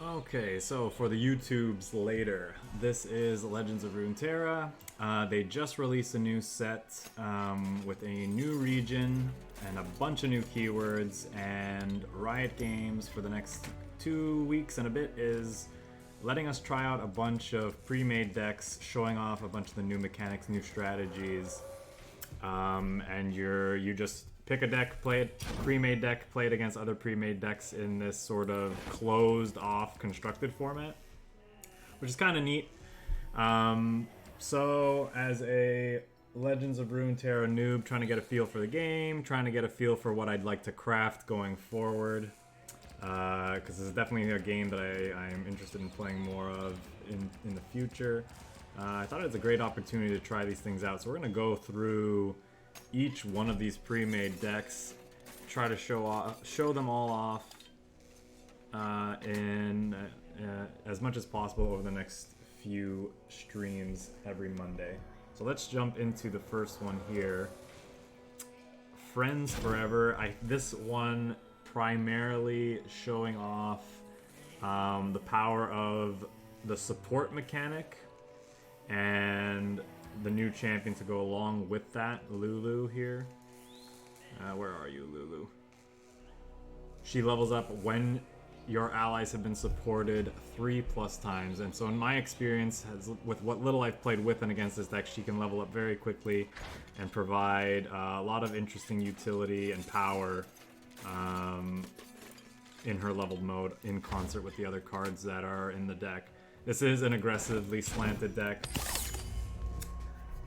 Okay, so for the YouTubes later, this is Legends of Runeterra. They just released a new set with a new region and a bunch of new keywords, and Riot Games for the next 2 weeks and a bit is letting us try out a bunch of pre-made decks, showing off a bunch of the new mechanics, new strategies, and you just pick a deck, play it, pre-made deck, play it against other pre-made decks in this sort of closed-off constructed format, which is kind of neat. So, as a Legends of Runeterra noob, trying to get a feel for the game, trying to get a feel for what I'd like to craft going forward, because this is definitely a game that I am interested in playing more of in the future. I thought it was a great opportunity to try these things out, so we're going to go through each one of these pre-made decks, try to show them all off in as much as possible over the next few streams every Monday. So let's jump into the first one here. Friends Forever. This one primarily showing off the power of the support mechanic and the new champion to go along with that, Lulu here. Where are you, Lulu? She levels up when your allies have been supported 3+ times, and so in my experience, with what little I've played with and against this deck, she can level up very quickly and provide a lot of interesting utility and power in her leveled mode in concert with the other cards that are in the deck. This is an aggressively slanted deck.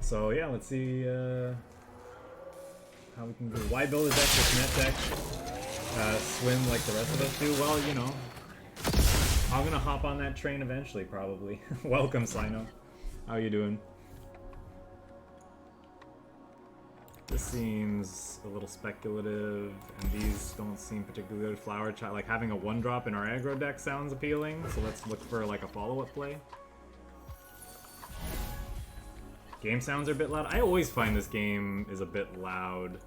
So yeah, let's see how we can do. Why build a deck with net deck? Swim like the rest of us do? Well, you know, I'm gonna hop on that train eventually, probably. Welcome, Sino. How you doing? This seems a little speculative, and these don't seem particularly good. Flower Child, like having a 1-drop in our aggro deck sounds appealing, so let's look for like a follow-up play. Game sounds are a bit loud. I always find this game is a bit loud.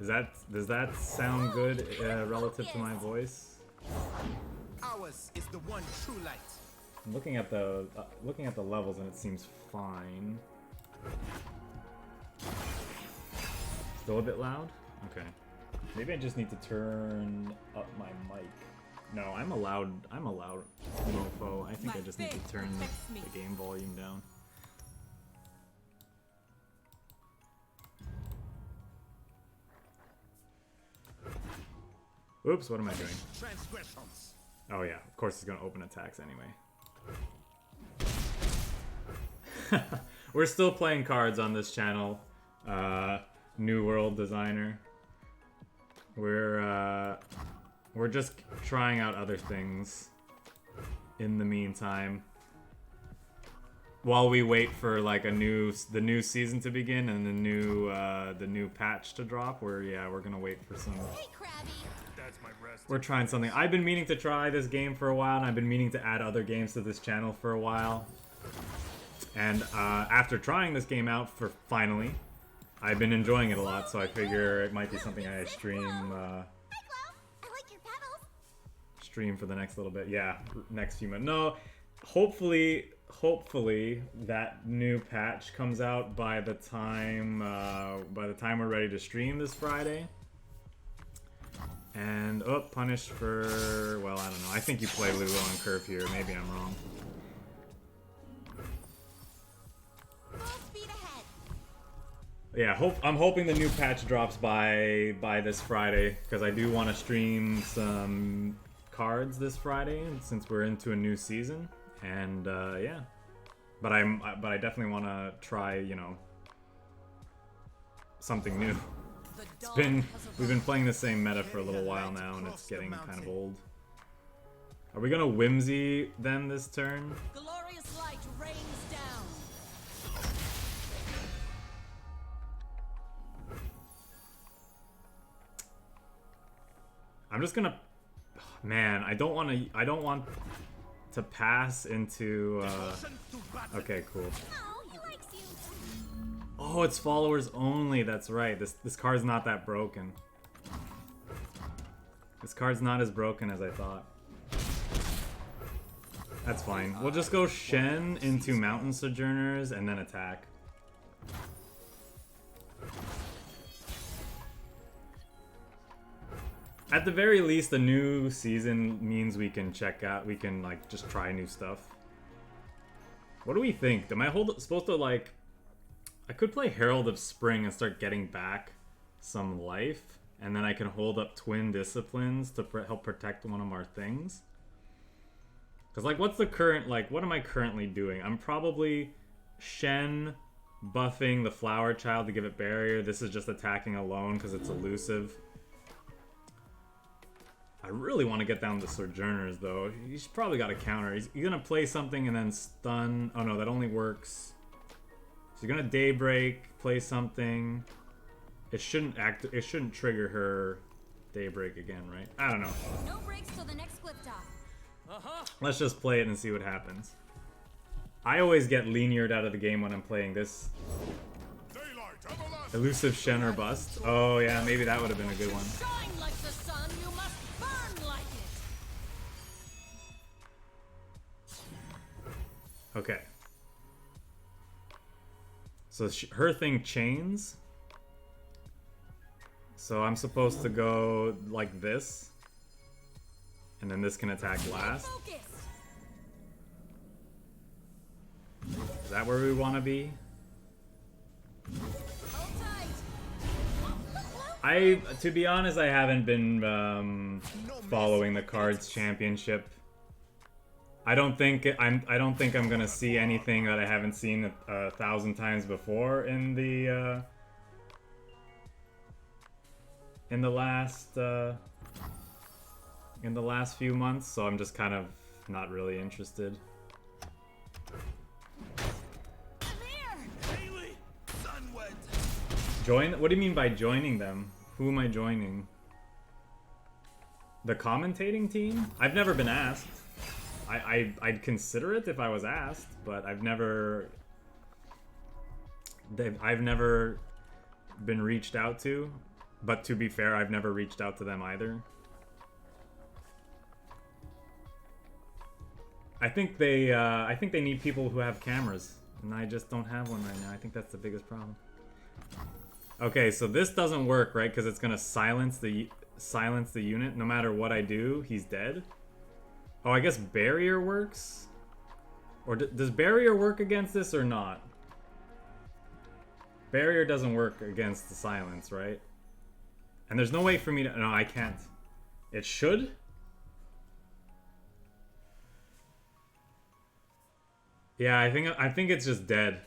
Does that sound good relative to my voice? Ours is the one true light. I'm looking at the levels and it seems fine. Still a bit loud? Okay. Maybe I just need to turn up my mic. No, I'm a loud mofo. I think I just need to turn the game volume down. Oops, what am I doing? Oh yeah, of course it's gonna open attacks anyway. We're still playing cards on this channel. New World Designer. We're just trying out other things in the meantime, while we wait for like the new season to begin and the new patch to drop. We're gonna wait for some. Hey, Krabby. That's my rest. We're trying something. I've been meaning to try this game for a while, and I've been meaning to add other games to this channel for a while. And after trying this game out finally, I've been enjoying it a lot. So I figure it might be something I stream for the next little bit. Yeah, next few months. No, hopefully that new patch comes out by the time we're ready to stream this Friday. And punished for, well, I don't know. I think you play Lulu on Curve here. Maybe I'm wrong. Full speed ahead. Yeah, I'm hoping the new patch drops by this Friday, because I do want to stream some cards this Friday since we're into a new season. And yeah, but I definitely want to try, you know, something new. We've been playing the same meta for a little while now, and it's getting kind of old. Are we gonna Whimsy then this turn? Glorious light rains down. I'm just gonna. Man, I don't want to pass into. Okay, cool. Oh, he likes you. Oh, it's followers only. That's right. This card's not that broken. This card's not as broken as I thought. That's fine. We'll just go Shen into Mountain Sojourners and then attack. At the very least, the new season means we can check out, we can like just try new stuff. What do we think? Am I supposed to like... I could play Herald of Spring and start getting back some life. And then I can hold up Twin Disciplines to help protect one of our things. Because like what's the current, like what am I currently doing? I'm probably Shen buffing the Flower Child to give it barrier. This is just attacking alone because it's elusive. I really want to get down to Sojourners, though. He's probably got a counter. He's gonna play something and then stun. Oh no, that only works. So he's gonna Daybreak, play something. It shouldn't trigger her Daybreak again, right? I don't know. No breaks till the next cliff top. Let's just play it and see what happens. I always get lineared out of the game when I'm playing this. Elusive Shen or bust. Oh yeah, maybe that would have been a good one. Shine like the sun, you must burn like it. Okay. So her thing chains. So I'm supposed to go like this. And then this can attack last. Focus. Is that where we want to be? Hold tight. To be honest, I haven't been following the Cards Championship. I don't think I'm gonna see anything that I haven't seen 1,000 times before in the last few months. So I'm just kind of not really interested. Join? What do you mean by joining them? Who am I joining? The commentating team? I've never been asked. I'd consider it if I was asked, but I've never been reached out to. But to be fair, I've never reached out to them either. I think they need people who have cameras, and I just don't have one right now. I think that's the biggest problem. Okay, so this doesn't work, right? Because it's gonna silence the unit. No matter what I do, he's dead. Oh, I guess barrier works? Or does barrier work against this or not? Barrier doesn't work against the silence, right? And there's no way for me to... No, I can't. It should? Yeah, I think it's just dead.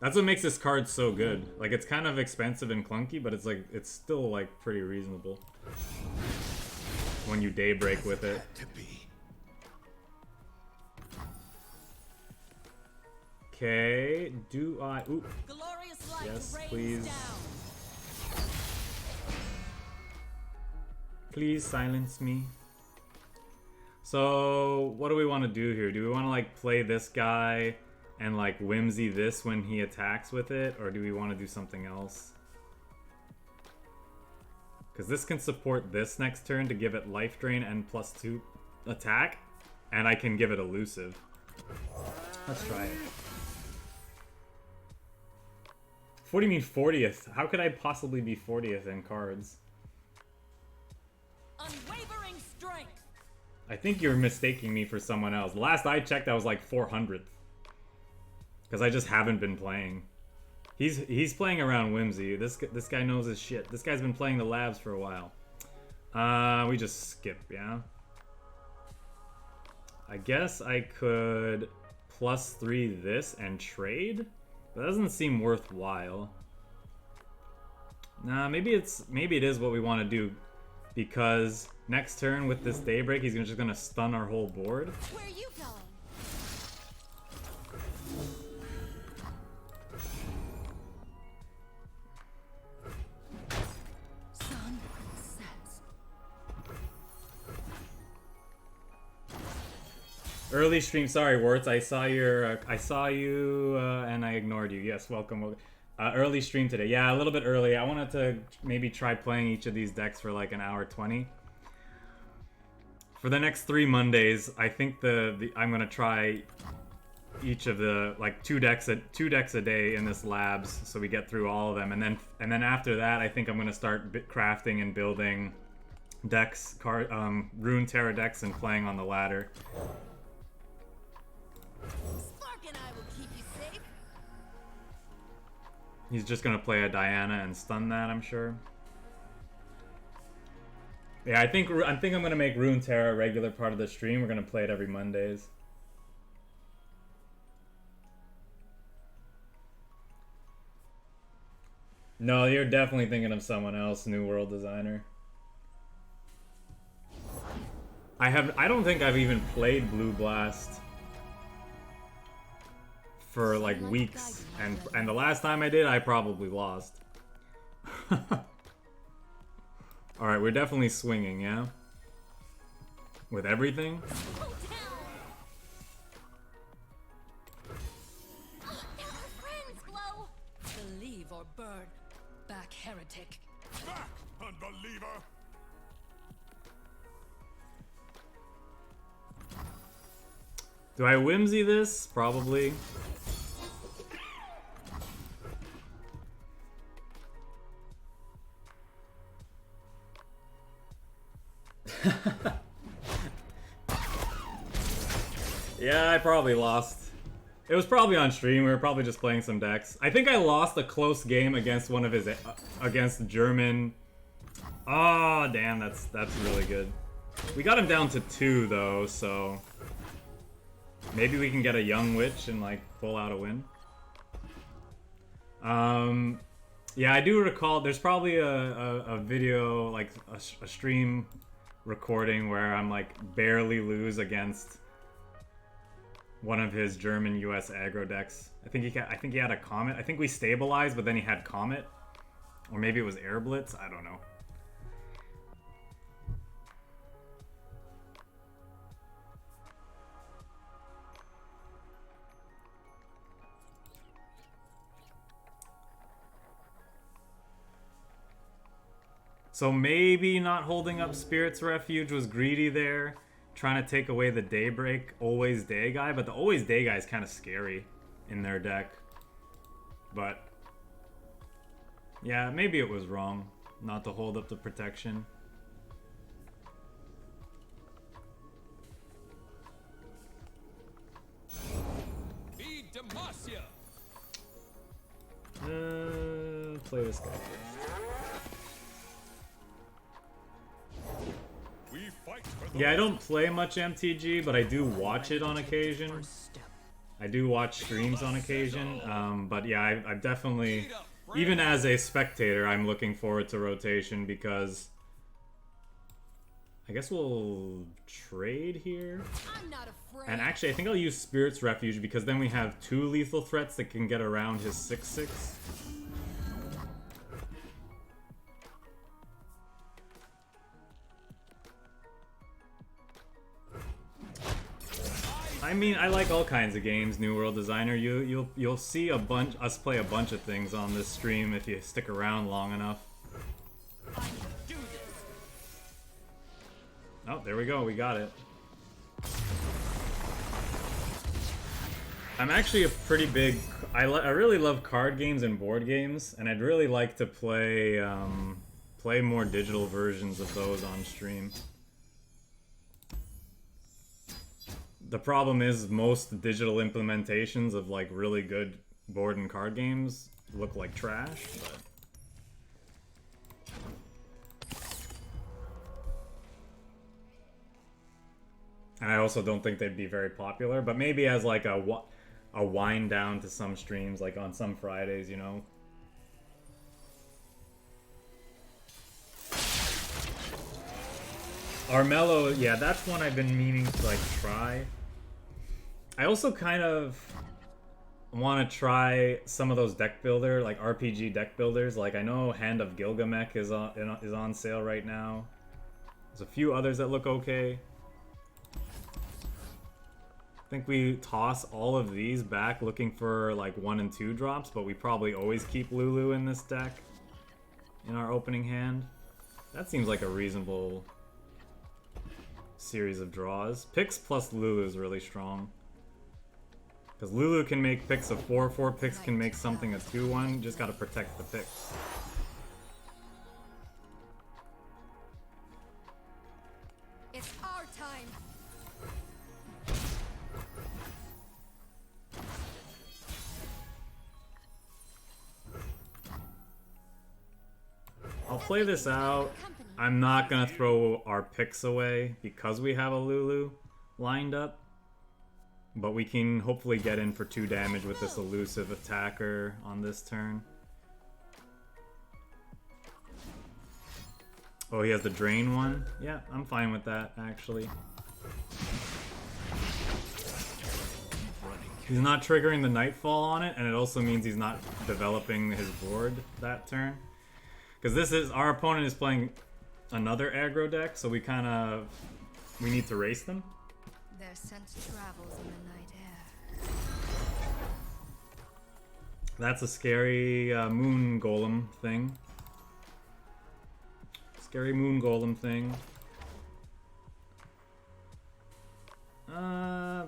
That's what makes this card so good. Like, it's kind of expensive and clunky, but it's like, it's still like pretty reasonable when you Daybreak with it. Okay, do I... Ooh. Glorious light Yes, rains please. down. Please silence me. So, what do we want to do here? Do we want to, like, play this guy and, like, whimsy this when he attacks with it? Or do we want to do something else? Because this can support this next turn to give it life drain and +2 attack. And I can give it elusive. Let's try it. What do you mean 40th? How could I possibly be 40th in cards? Unwavering strength. I think you're mistaking me for someone else. Last I checked, I was like 400th. Because I just haven't been playing. He's playing around Whimsy. This guy knows his shit. This guy's been playing the labs for a while. We just skip, yeah? I guess I could +3 this and trade? That doesn't seem worthwhile. Nah, maybe it is what we want to do. Because next turn with this Daybreak, he's just gonna stun our whole board. Where are you going? Sun sets. Early stream, sorry, Warts. I saw you, and I ignored you. Yes, welcome. Early stream today. Yeah, a little bit early. I wanted to maybe try playing each of these decks for like an hour 20. For the next 3 Mondays, I think I'm gonna try each of the like two decks a day in this labs, so we get through all of them, and then after that, I think I'm gonna start crafting and building decks, Runeterra decks, and playing on the ladder. Spark and I will keep you safe. He's just gonna play a Diana and stun that, I'm sure. Yeah, I think I'm gonna make Runeterra a regular part of the stream. We're gonna play it every Mondays. No, you're definitely thinking of someone else, New World Designer. I don't think I've even played Blue Blast for like weeks, and the last time I did, I probably lost. All right, we're definitely swinging, yeah? With everything? Go down. There are friends, Glow. Believe or burn. Back, heretic. Back, unbeliever! Do I whimsy this? Probably. Yeah, I probably lost. It was probably on stream. We were probably just playing some decks. I think I lost a close game against one of his against German. Oh, damn, that's really good. We got him down to 2 though, so maybe we can get a young witch and like pull out a win. Yeah, I do recall there's probably a video, like a stream recording where I'm like barely lose against one of his German US aggro decks. I think he had a Comet. I think we stabilized, but then he had Comet. Or maybe it was Air Blitz, I don't know. So maybe not holding up Spirit's Refuge was greedy there. Trying to take away the Daybreak Always Day guy, but the Always Day guy is kind of scary in their deck. But yeah, maybe it was wrong not to hold up the protection. Be Demacia! Play this guy first. We fight for the Yeah, I don't play much MTG, but I do watch it on occasion. I do watch streams on occasion, but yeah, I've definitely, even as a spectator, I'm looking forward to rotation because I guess we'll trade here. I'm not afraid. And actually, I think I'll use Spirit's Refuge because then we have 2 lethal threats that can get around his 6/6. I mean, I like all kinds of games, New World Designer. You'll see us play a bunch of things on this stream if you stick around long enough. Oh, there we go. We got it. I'm actually a pretty big. I really love card games and board games, and I'd really like to play play more digital versions of those on stream. The problem is most digital implementations of like really good board and card games look like trash, but and I also don't think they'd be very popular, but maybe as like a wind down to some streams, like on some Fridays, you know. Armello, yeah, that's one I've been meaning to like try. I also kind of want to try some of those deck builder, like RPG deck builders. Like I know Hand of Gilgamesh is on sale right now. There's a few others that look okay. I think we toss all of these back looking for like 1 and 2 drops, but we probably always keep Lulu in this deck in our opening hand. That seems like a reasonable series of draws. Pix plus Lulu is really strong. Because Lulu can make Pix a 4/4, Pix can make something a 2/1. Just gotta protect the Pix. It's our time. I'll play this out. I'm not gonna throw our Pix away because we have a Lulu lined up. But we can hopefully get in for 2 damage with this elusive attacker on this turn. Oh, he has the drain one? Yeah, I'm fine with that, actually. He's not triggering the Nightfall on it, and it also means he's not developing his board that turn. Because this is, our opponent is playing another aggro deck, so we need to race them. Their scent travels in the night air. That's a scary moon golem thing. Scary moon golem thing. I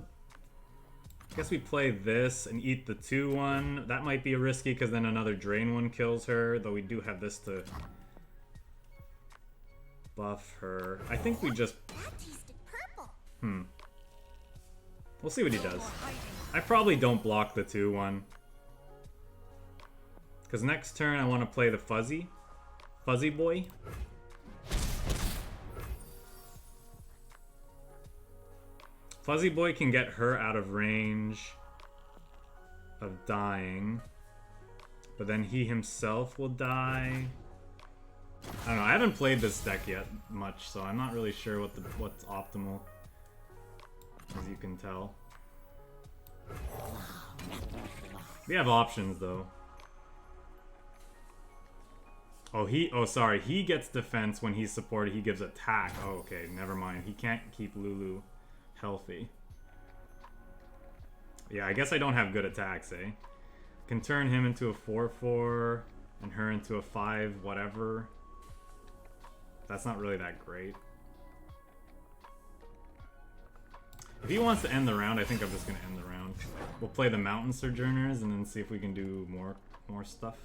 guess we play this and eat the 2/1. That might be risky because then another drain one kills her, though we do have this to buff her. I think we just... We'll see what he does. I probably don't block the 2/1. Because next turn I want to play the Fuzzy Boy. Fuzzy Boy can get her out of range of dying. But then he himself will die. I don't know, I haven't played this deck yet much, so I'm not really sure what's optimal. As you can tell. We have options though. Oh, sorry, he gets defense when he's supported, he gives attack. Oh, okay, never mind. He can't keep Lulu healthy. Yeah, I guess I don't have good attacks, eh? Can turn him into a 4/4 and her into a 5 whatever. That's not really that great. If he wants to end the round, I think I'm just gonna end the round. We'll play the Mountain Sojourners and then see if we can do more stuff.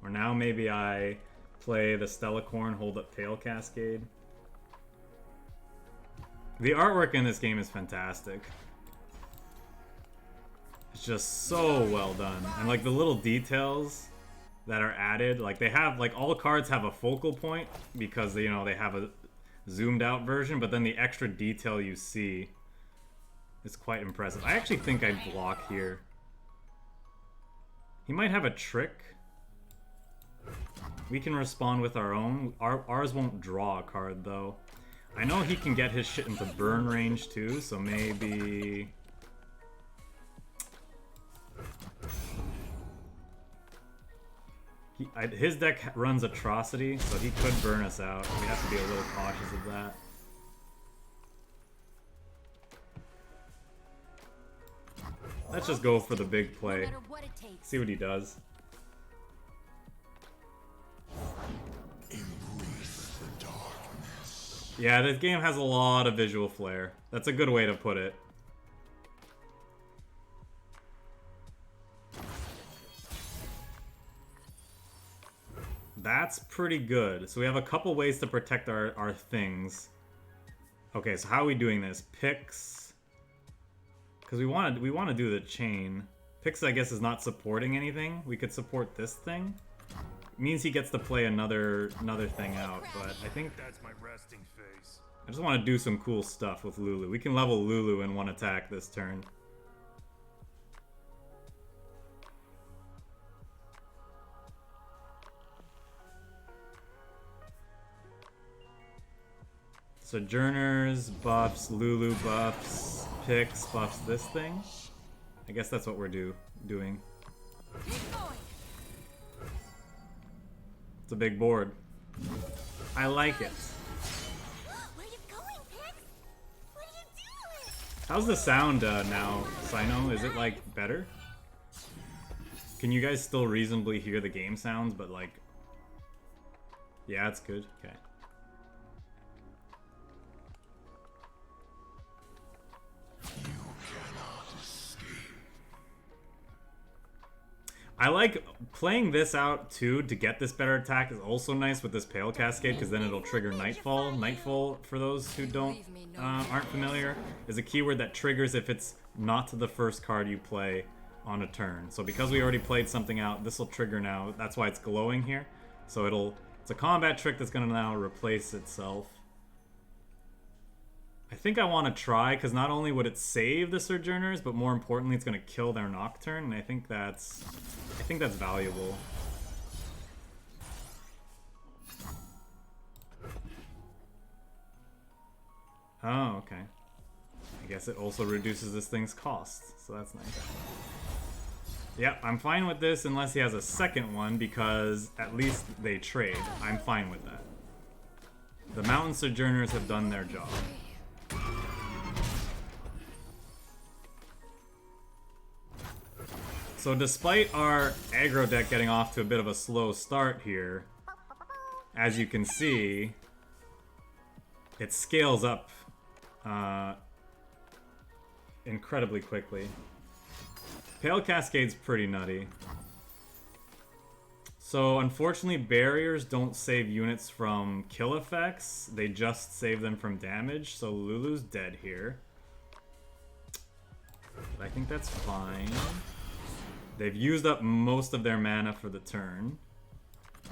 Or now maybe I play the Stellacorn, hold up Pale Cascade. The artwork in this game is fantastic. It's just so well done. And like the little details that are added, like they have, like all cards have a focal point because they, you know, they have a zoomed out version, but then the extra detail you see is quite impressive. I actually think I'd block here. He might have a trick. We can respond with our own. Ours won't draw a card though. I know he can get his shit into burn range too, so maybe... His deck runs Atrocity, so he could burn us out. We have to be a little cautious of that. Let's just go for the big play. See what he does. Yeah, this game has a lot of visual flair. That's a good way to put it. That's pretty good. So we have a couple ways to protect our things. Okay, so how are we doing this? Pix. Because we want to do the chain. Pix, I guess, is not supporting anything. We could support this thing. It means he gets to play another thing out, but I think That's my resting face. I just want to do some cool stuff with Lulu. We can level Lulu in one attack this turn. Sojourners buffs, Lulu buffs, Pix buffs this thing. I guess that's what we're doing. It's a big board. I like it. Where you going, Pix? What are you doing? How's the sound now, Sino? Is it like better? Can you guys still reasonably hear the game sounds, but like... Yeah, it's good. Okay. I like playing this out too to get this better attack is also nice with this Pale Cascade because then it'll trigger Nightfall. Nightfall, for those who aren't familiar, is a keyword that triggers if it's not the first card you play on a turn. So because we already played something out, this will trigger now. That's why it's glowing here. So it's a combat trick that's going to now replace itself. I think I want to try, because not only would it save the Sojourners, but more importantly, it's going to kill their Nocturne, and I think that's valuable. Oh, okay. I guess it also reduces this thing's cost, so that's nice. Yep, I'm fine with this unless he has a second one, because at least they trade. I'm fine with that. The Mountain Sojourners have done their job. So despite our aggro deck getting off to a bit of a slow start here, as you can see, it scales up incredibly quickly. Pale Cascade's pretty nutty. So unfortunately, barriers don't save units from kill effects, they just save them from damage, so Lulu's dead here. But I think that's fine. They've used up most of their mana for the turn.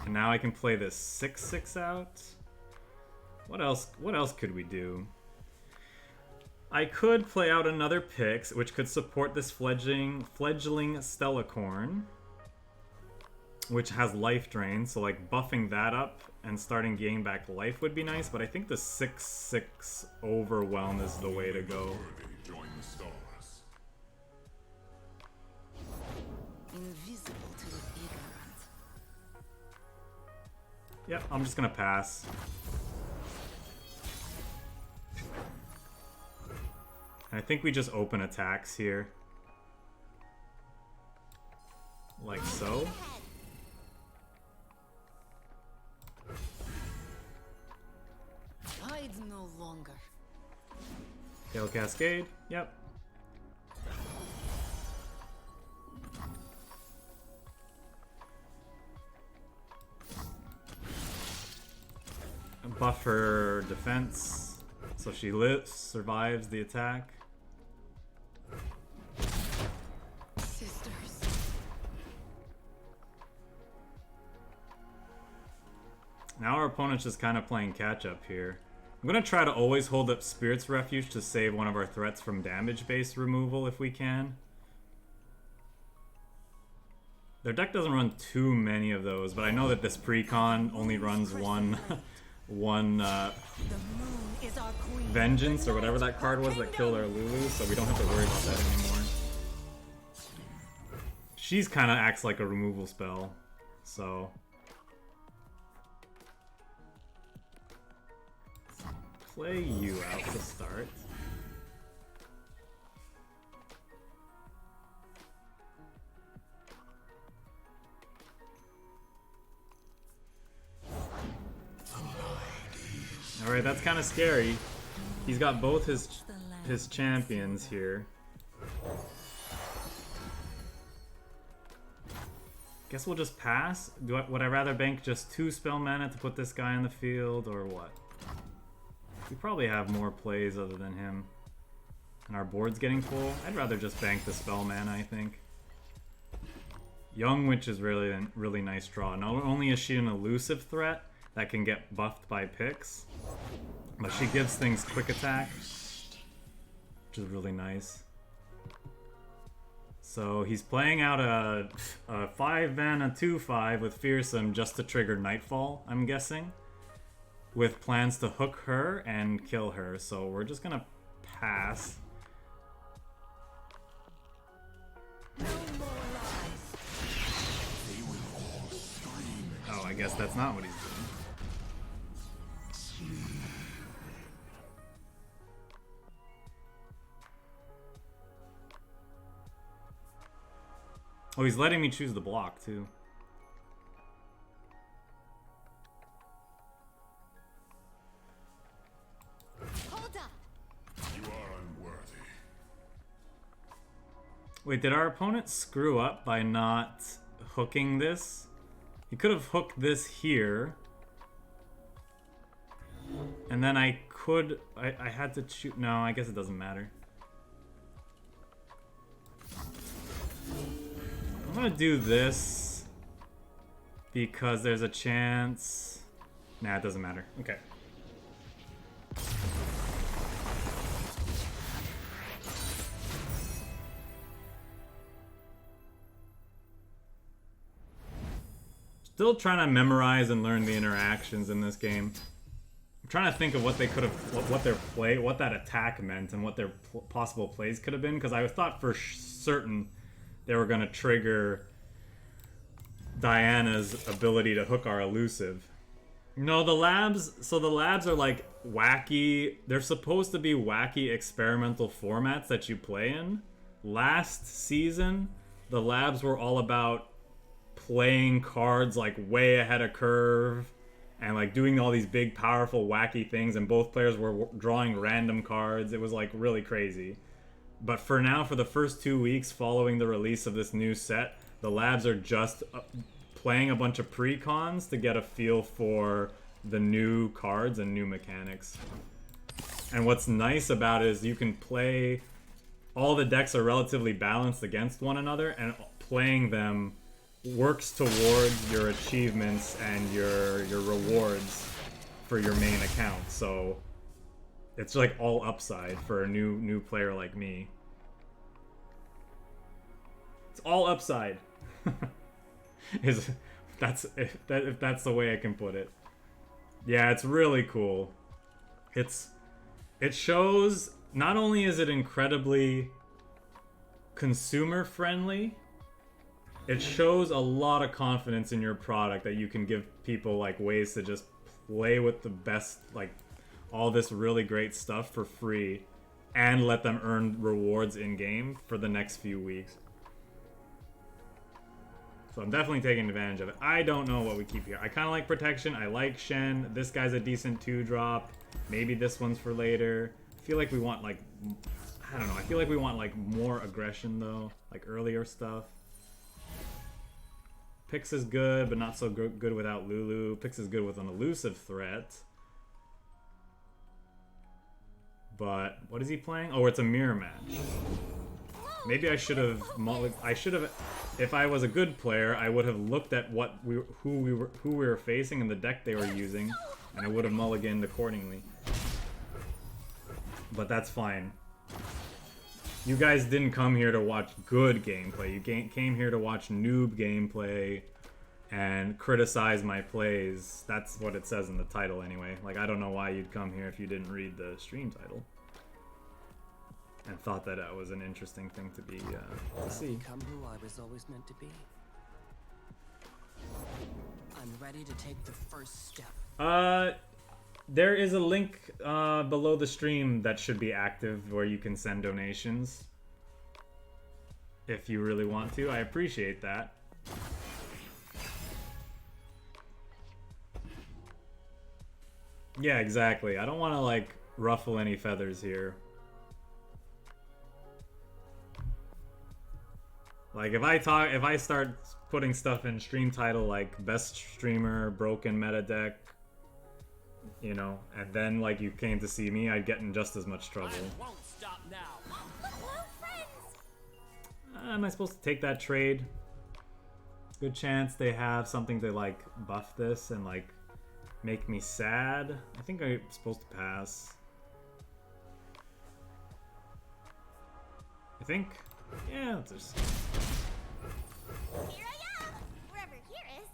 And now I can play this 6/6 out. What else could we do? I could play out another Pix, which could support this fledgling Stellacorn, which has life drain, so like buffing that up and starting gaining back life would be nice, but I think the 6/6 Overwhelm is the way to go. Join the stars. Invisible to the ignorant. Yep, I'm just gonna pass. I think we just open attacks here. Like so. Hide no longer. Pale Cascade, yep. Buff her defense, so she survives the attack. Sisters. Now our opponent's just kind of playing catch up here. I'm gonna try to always hold up Spirit's Refuge to save one of our threats from damage-based removal if we can. Their deck doesn't run too many of those, but I know that this precon only runs one Vengeance or whatever that card was that killed our Lulu, so we don't have to worry about that anymore. She's kind of acts like a removal spell, so play you out to start. Alright, that's kind of scary. He's got both his champions here. Guess we'll just pass. Would I rather bank just 2 spell mana to put this guy on the field, or what? We probably have more plays other than him. And our board's getting full. I'd rather just bank the spell mana, I think. Young Witch is really a really nice draw. Not only is she an elusive threat that can get buffed by picks, but she gives things quick attack, which is really nice. So he's playing out a 5 mana 2/5 with Fearsome just to trigger Nightfall, I'm guessing, with plans to hook her and kill her. So we're just gonna pass. Oh, I guess that's not what he's doing. Oh, he's letting me choose the block, too. Hold up. You are unworthy. Wait, did our opponent screw up by not hooking this. He could have hooked this here. And then I had to choose. No, I guess it doesn't matter. I'm gonna do this because there's a chance. Nah, it doesn't matter. Okay. Still trying to memorize and learn the interactions in this game. I'm trying to think of what they could have, what that attack meant, and what their possible plays could have been. Because I thought for certain they were gonna trigger Diana's ability to hook our elusive. No, the labs. So the labs are like wacky. They're supposed to be wacky experimental formats that you play in. Last season, the labs were all about playing cards like way ahead of curve and like doing all these big powerful wacky things, and both players were drawing random cards. It was like really crazy. But for now, for the first 2 weeks following the release of this new set, the labs are just playing a bunch of pre-cons to get a feel for the new cards and new mechanics. And what's nice about it is you can play, all the decks are relatively balanced against one another, and playing them works towards your achievements and your rewards for your main account. So it's like all upside for a new player like me. It's all upside. If that's the way I can put it. Yeah, it's really cool. It shows, not only is it incredibly consumer friendly, it shows a lot of confidence in your product that you can give people like ways to just play with the best, like all this really great stuff for free and let them earn rewards in game for the next few weeks. So I'm definitely taking advantage of it. I don't know what we keep here. I kind of like protection. I like Shen. This guy's a decent 2-drop. Maybe this one's for later. I feel like we want like, I don't know. I feel like we want like more aggression though, like earlier stuff. Pix is good, but not so good without Lulu. Pix is good with an elusive threat. But what is he playing? Oh, it's a mirror match. Maybe I should have. If I was a good player, I would have looked at who we were facing and the deck they were using, and I would have mulliganed accordingly. But that's fine. You guys didn't come here to watch good gameplay. You came here to watch noob gameplay and criticize my plays. That's what it says in the title anyway. Like, I don't know why you'd come here if you didn't read the stream title and thought that that was an interesting thing to be to see. Become who I was always meant to be. I'm ready to take the first step. There is a link below the stream that should be active where you can send donations if you really want to. I appreciate that. Yeah, exactly. I don't want to like ruffle any feathers here. Like if I start putting stuff in stream title like best streamer, broken meta deck, you know, and then like you came to see me, I'd get in just as much trouble. I won't stop now. Am I supposed to take that trade? Good chance they have something to like buff this and like make me sad. I think I'm supposed to pass. I think. Yeah, let's just. Here I am! Wherever here is.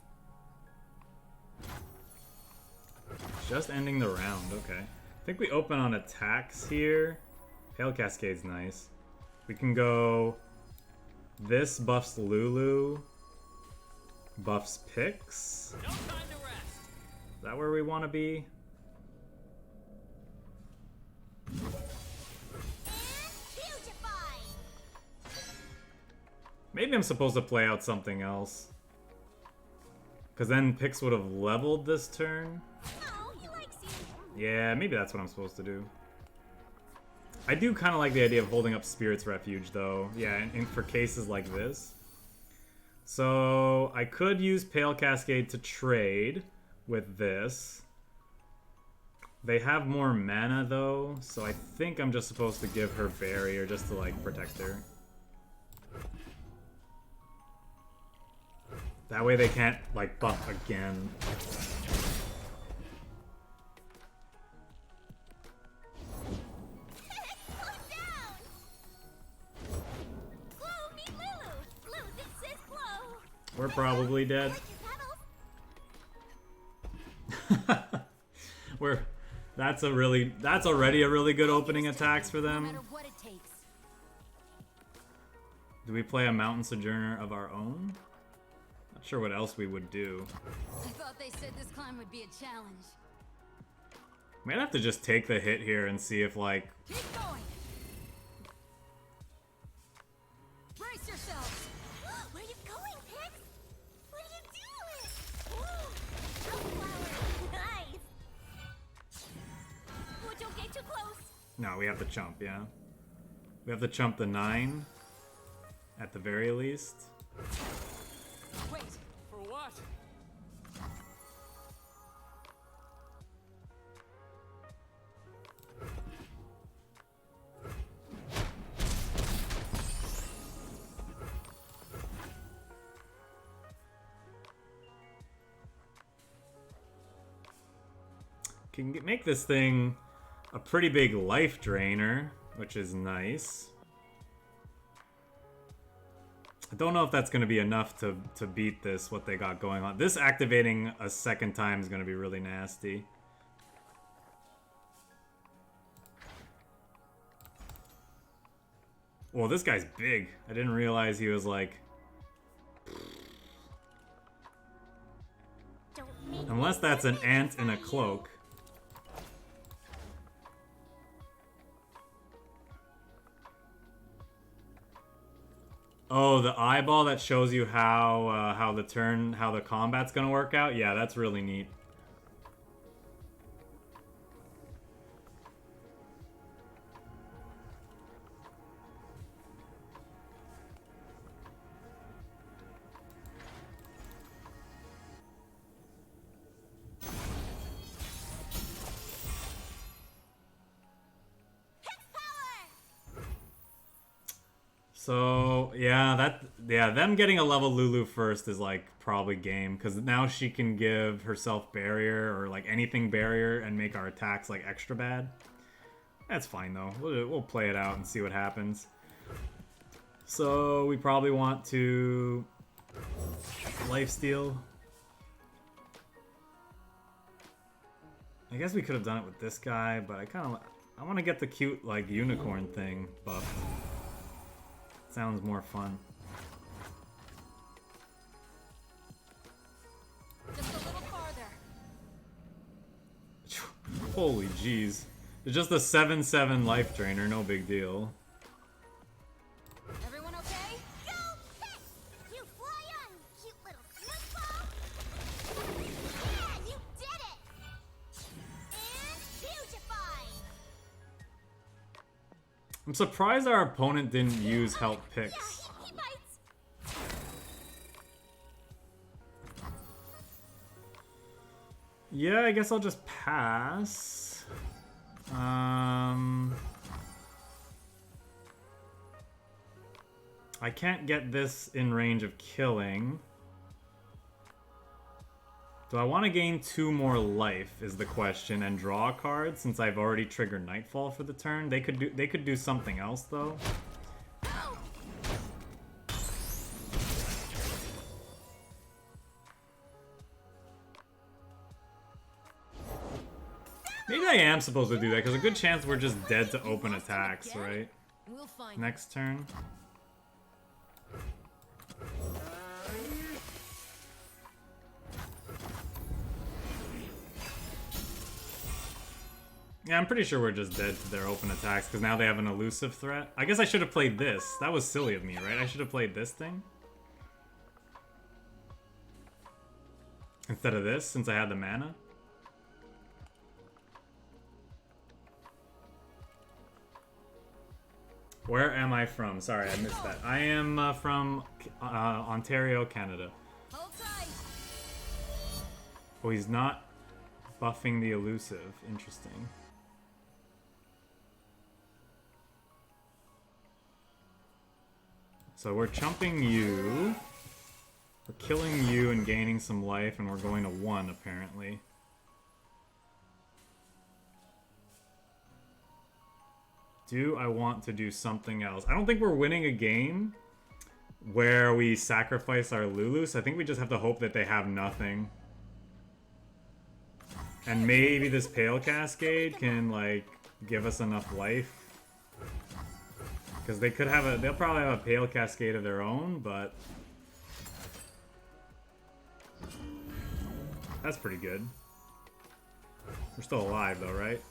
Just ending the round, okay. I think we open on attacks here. Pale Cascade's nice. We can go. This buffs Lulu. Buffs Pix. No time to rest. Is that where we want to be? Maybe I'm supposed to play out something else. Because then Pix would have leveled this turn. Oh, he likes you. Yeah, maybe that's what I'm supposed to do. I do kind of like the idea of holding up Spirit's Refuge, though. Yeah, and for cases like this. So I could use Pale Cascade to trade with this. They have more mana though, so I think I'm just supposed to give her Barrier just to like protect her. That way they can't like buff again. We're probably dead. That's already a really good opening attacks for them. Do we play a Mountain Sojourner of our own? Not sure what else we would do. I thought they said this climb would be a challenge. Might have to just take the hit here and see if like Keep going. Brace yourselves. Where are you going, Pix? What are you doing? Sunflower. Nice. Oh, don't get too close. no, we have to chump, yeah. We have to chump the 9 at the very least. Wait, for what? Make this thing a pretty big life drainer, which is nice. I don't know if that's going to be enough to beat this, what they got going on. This activating a second time is going to be really nasty. Well, this guy's big. I didn't realize he was like... Don't make Unless that's an ant in a cloak. Oh, the eyeball that shows you how the combat's gonna work out? Yeah, that's really neat. So yeah, them getting a level Lulu first is like probably game, because now she can give herself barrier or like anything barrier and make our attacks like extra bad. That's fine though. We'll play it out and see what happens. So we probably want to lifesteal. I guess we could have done it with this guy, but I want to get the cute like unicorn thing buffed. Sounds more fun. Just a little farther. Holy jeez. It's just a 7/7 life drainer, no big deal. Everyone okay? Go, Pix! You fly on, cute little snookball. Yeah, you did it! And beautify! I'm surprised our opponent didn't use help picks. He bites! Yeah, I guess I'll just pass. I can't get this in range of killing. Do I want to gain 2 more life is the question and draw a card since I've already triggered Nightfall for the turn? They could do something else though. Maybe I am supposed to do that because a good chance we're just dead to open attacks, right? We'll find Next turn. Yeah, I'm pretty sure we're just dead to their open attacks because now they have an elusive threat. I guess I should have played this. That was silly of me, right? I should have played this thing instead of this since I had the mana. Where am I from? Sorry, I missed that. I am from Ontario, Canada. Hold tight. Oh, he's not buffing the elusive. Interesting. So we're chumping you. We're killing you and gaining some life, and we're going to 1, apparently. Do I want to do something else? I don't think we're winning a game where we sacrifice our Lulus. I think we just have to hope that they have nothing. And maybe this Pale Cascade can, like, give us enough life. Because they could have a... They'll probably have a Pale Cascade of their own, but... That's pretty good. We're still alive, though, right?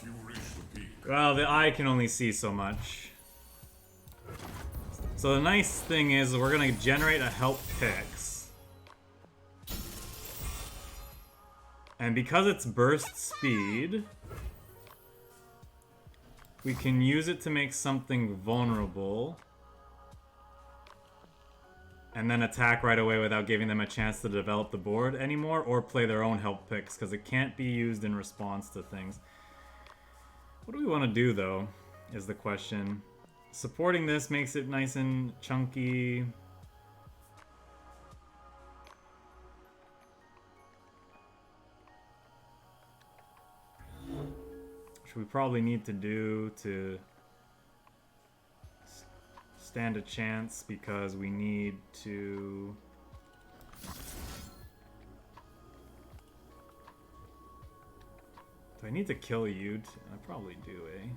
You reach the peak. Well, the eye can only see so much. So the nice thing is we're going to generate a help pix. And because it's burst speed, we can use it to make something vulnerable. And then attack right away without giving them a chance to develop the board anymore or play their own help picks, because it can't be used in response to things. What do we want to do, though, is the question. Supporting this makes it nice and chunky. Which we probably need to do to stand a chance, because we need to... Do I need to kill you? I probably do, eh?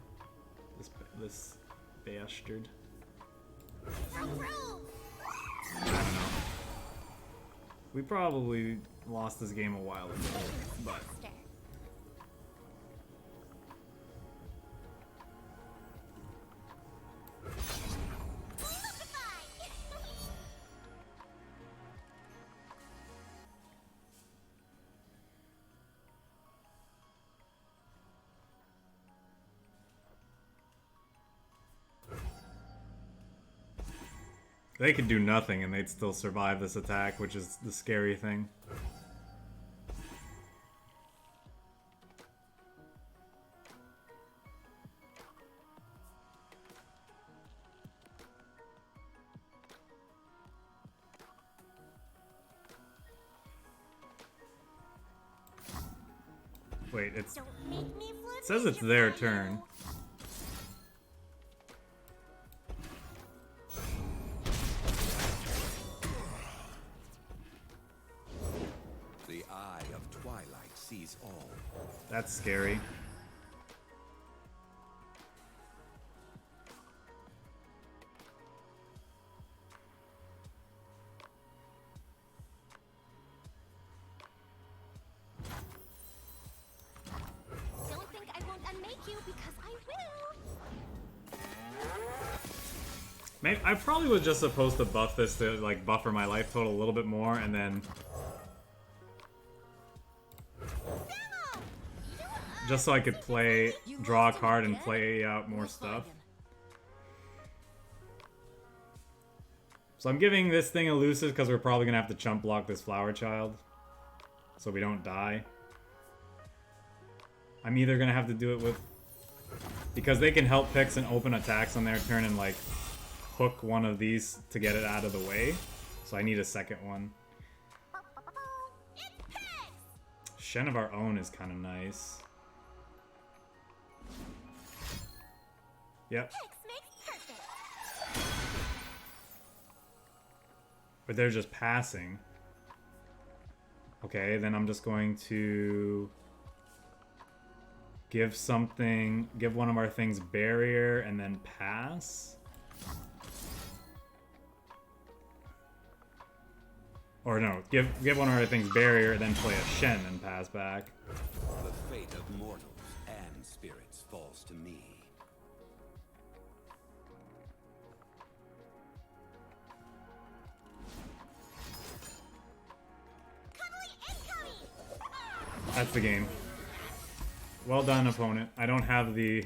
This bastard. I don't know. We probably lost this game a while ago, but... They could do nothing and they'd still survive this attack, which is the scary thing. Wait, it says it's their turn. The eye of twilight sees all. That's scary. Don't think I won't unmake you, because I will. Maybe, I probably was just supposed to buff this to like buffer my life total a little bit more, and then just so I could play, draw a card and play out more stuff. So I'm giving this thing elusive because we're probably gonna have to chump block this flower child, so we don't die. I'm either gonna have to do it with, because they can help picks and open attacks on their turn and like hook one of these to get it out of the way. So I need a second one. Shen of our own is kind of nice. Yep. But they're just passing. Okay, then I'm just going to give something, give one of our things barrier and then pass. Or no, give one of our things barrier, then play a Shen and pass back. The fate of mortals and spirits falls to me. That's the game. Well done, opponent. I don't have the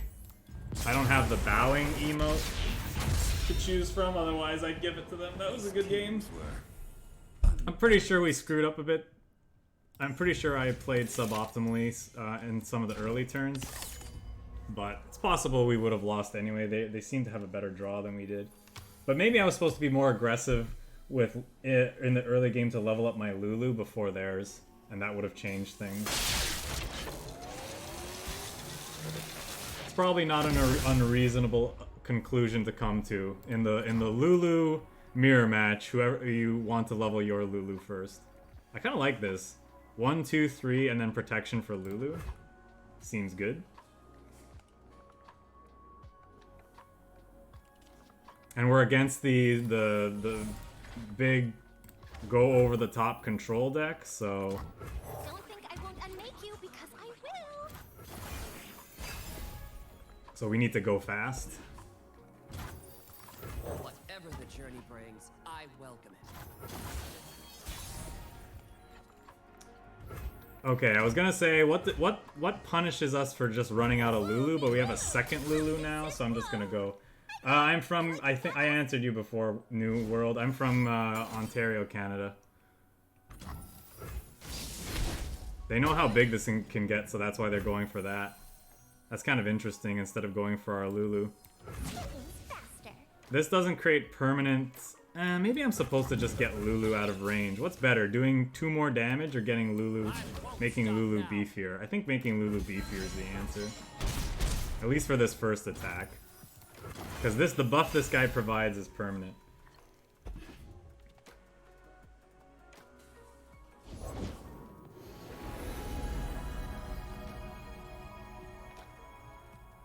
bowing emote to choose from, otherwise I'd give it to them. That was a good game. I'm pretty sure we screwed up a bit. I'm pretty sure I played suboptimally in some of the early turns, but it's possible we would have lost anyway. They seem to have a better draw than we did. But maybe I was supposed to be more aggressive with it in the early game to level up my Lulu before theirs, and that would have changed things. It's probably not an unreasonable conclusion to come to in the Lulu mirror match. Whoever you want to level your Lulu first. I kind of like this. 1, 2, 3, and then protection for Lulu. Seems good. And we're against the big go over the top control deck, so Don't think I won't unmake you because I will. so we need to go fast. Whatever the journey brings, I welcome it. Okay, I was gonna say what punishes us for just running out of Lulu, but we have a second Lulu now, so I'm just gonna go. I'm from, I think I answered you before, New World. I'm from Ontario, Canada. They know how big this thing can get, so that's why they're going for that. That's kind of interesting instead of going for our Lulu. Faster. This doesn't create permanent... maybe I'm supposed to just get Lulu out of range. What's better, doing 2 more damage or getting Lulu, making Lulu beefier? I think making Lulu beefier is the answer. At least for this first attack. Because the buff this guy provides is permanent.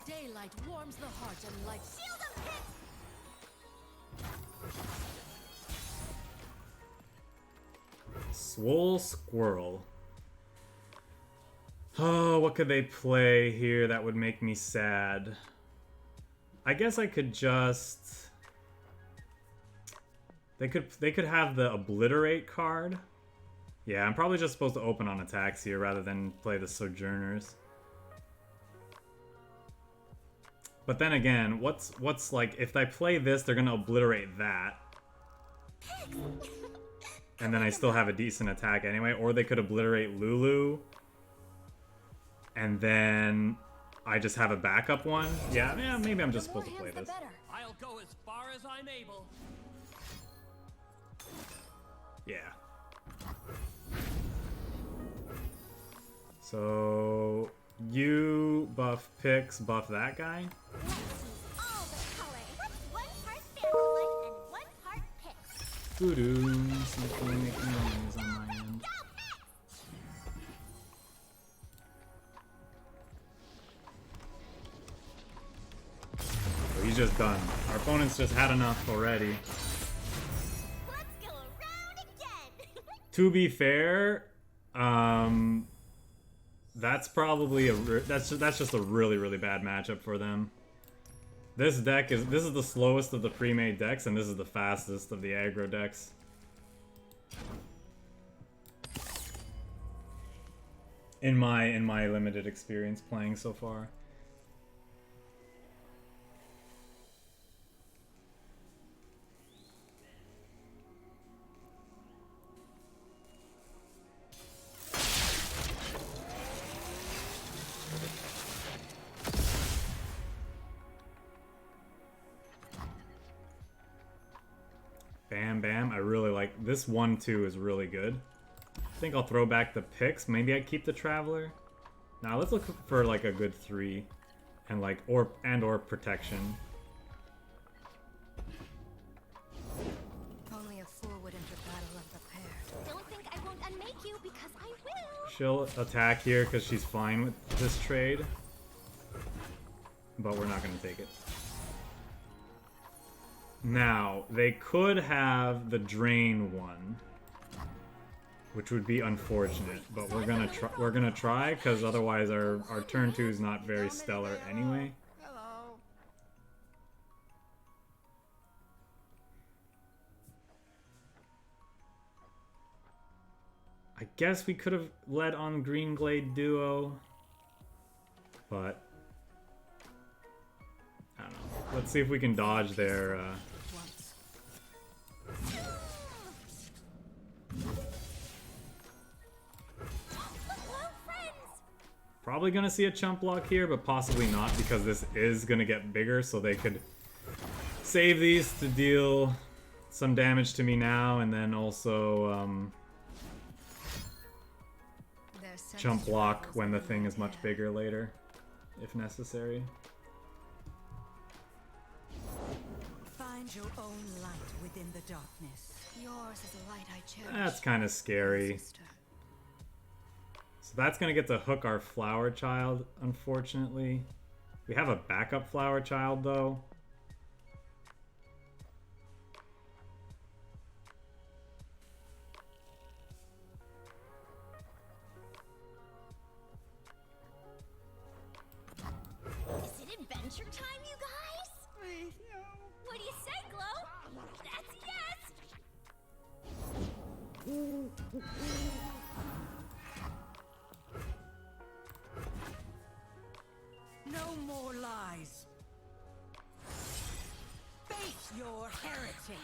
Daylight warms the heart and light. Shield him, Pip! Swole Squirrel. Oh, what could they play here that would make me sad? I guess I could just... They could have the Obliterate card. Yeah, I'm probably just supposed to open on attacks here rather than play the Sojourners. But then again, what's like, if I play this, they're gonna obliterate that. And then I still have a decent attack anyway. Or they could obliterate Lulu. And then I just have a backup one. Yeah, maybe I'm just supposed to play this. I'll go as far as I'm able. Yeah. So you buff Pix, buff that guy. Let's use all the color. What's 1 part Vandalite and 1 part Pix? Voodoo, simply making noise on my end. So he's just done. Our opponent's just had enough already. Let's go around again. To be fair, that's probably that's just a really bad matchup for them. This is the slowest of the pre-made decks, and this is the fastest of the aggro decks. In my limited experience playing so far. Bam Bam, I really like this 1-2 is really good. I think I'll throw back the picks. Maybe I keep the Traveler. Now let's look for like a good 3 and like or protection. Only a fool would enter battle unprepared. Don't think I won't unmake you because I will. She'll attack here because she's fine with this trade. But we're not going to take it. Now, they could have the Drain one. which would be unfortunate. But we're gonna try because otherwise our turn 2 is not very stellar anyway. Hello. I guess we could have led on Green Glade Duo, but I don't know. Let's see if we can dodge their. Once. Hello, friends! Probably gonna see a chump block here, but possibly not because this is gonna get bigger, so they could save these to deal some damage to me now, and then also chump block when the thing is much bigger later, if necessary. Find your own light within the darkness. Yours is a light I cherish. That's kind of scary. Sister. So that's gonna get to hook our flower child, unfortunately. We have a backup flower child though. Is it adventure time, you guys? What do you say, Glow? That's a yes! No more lies. Face your heretic.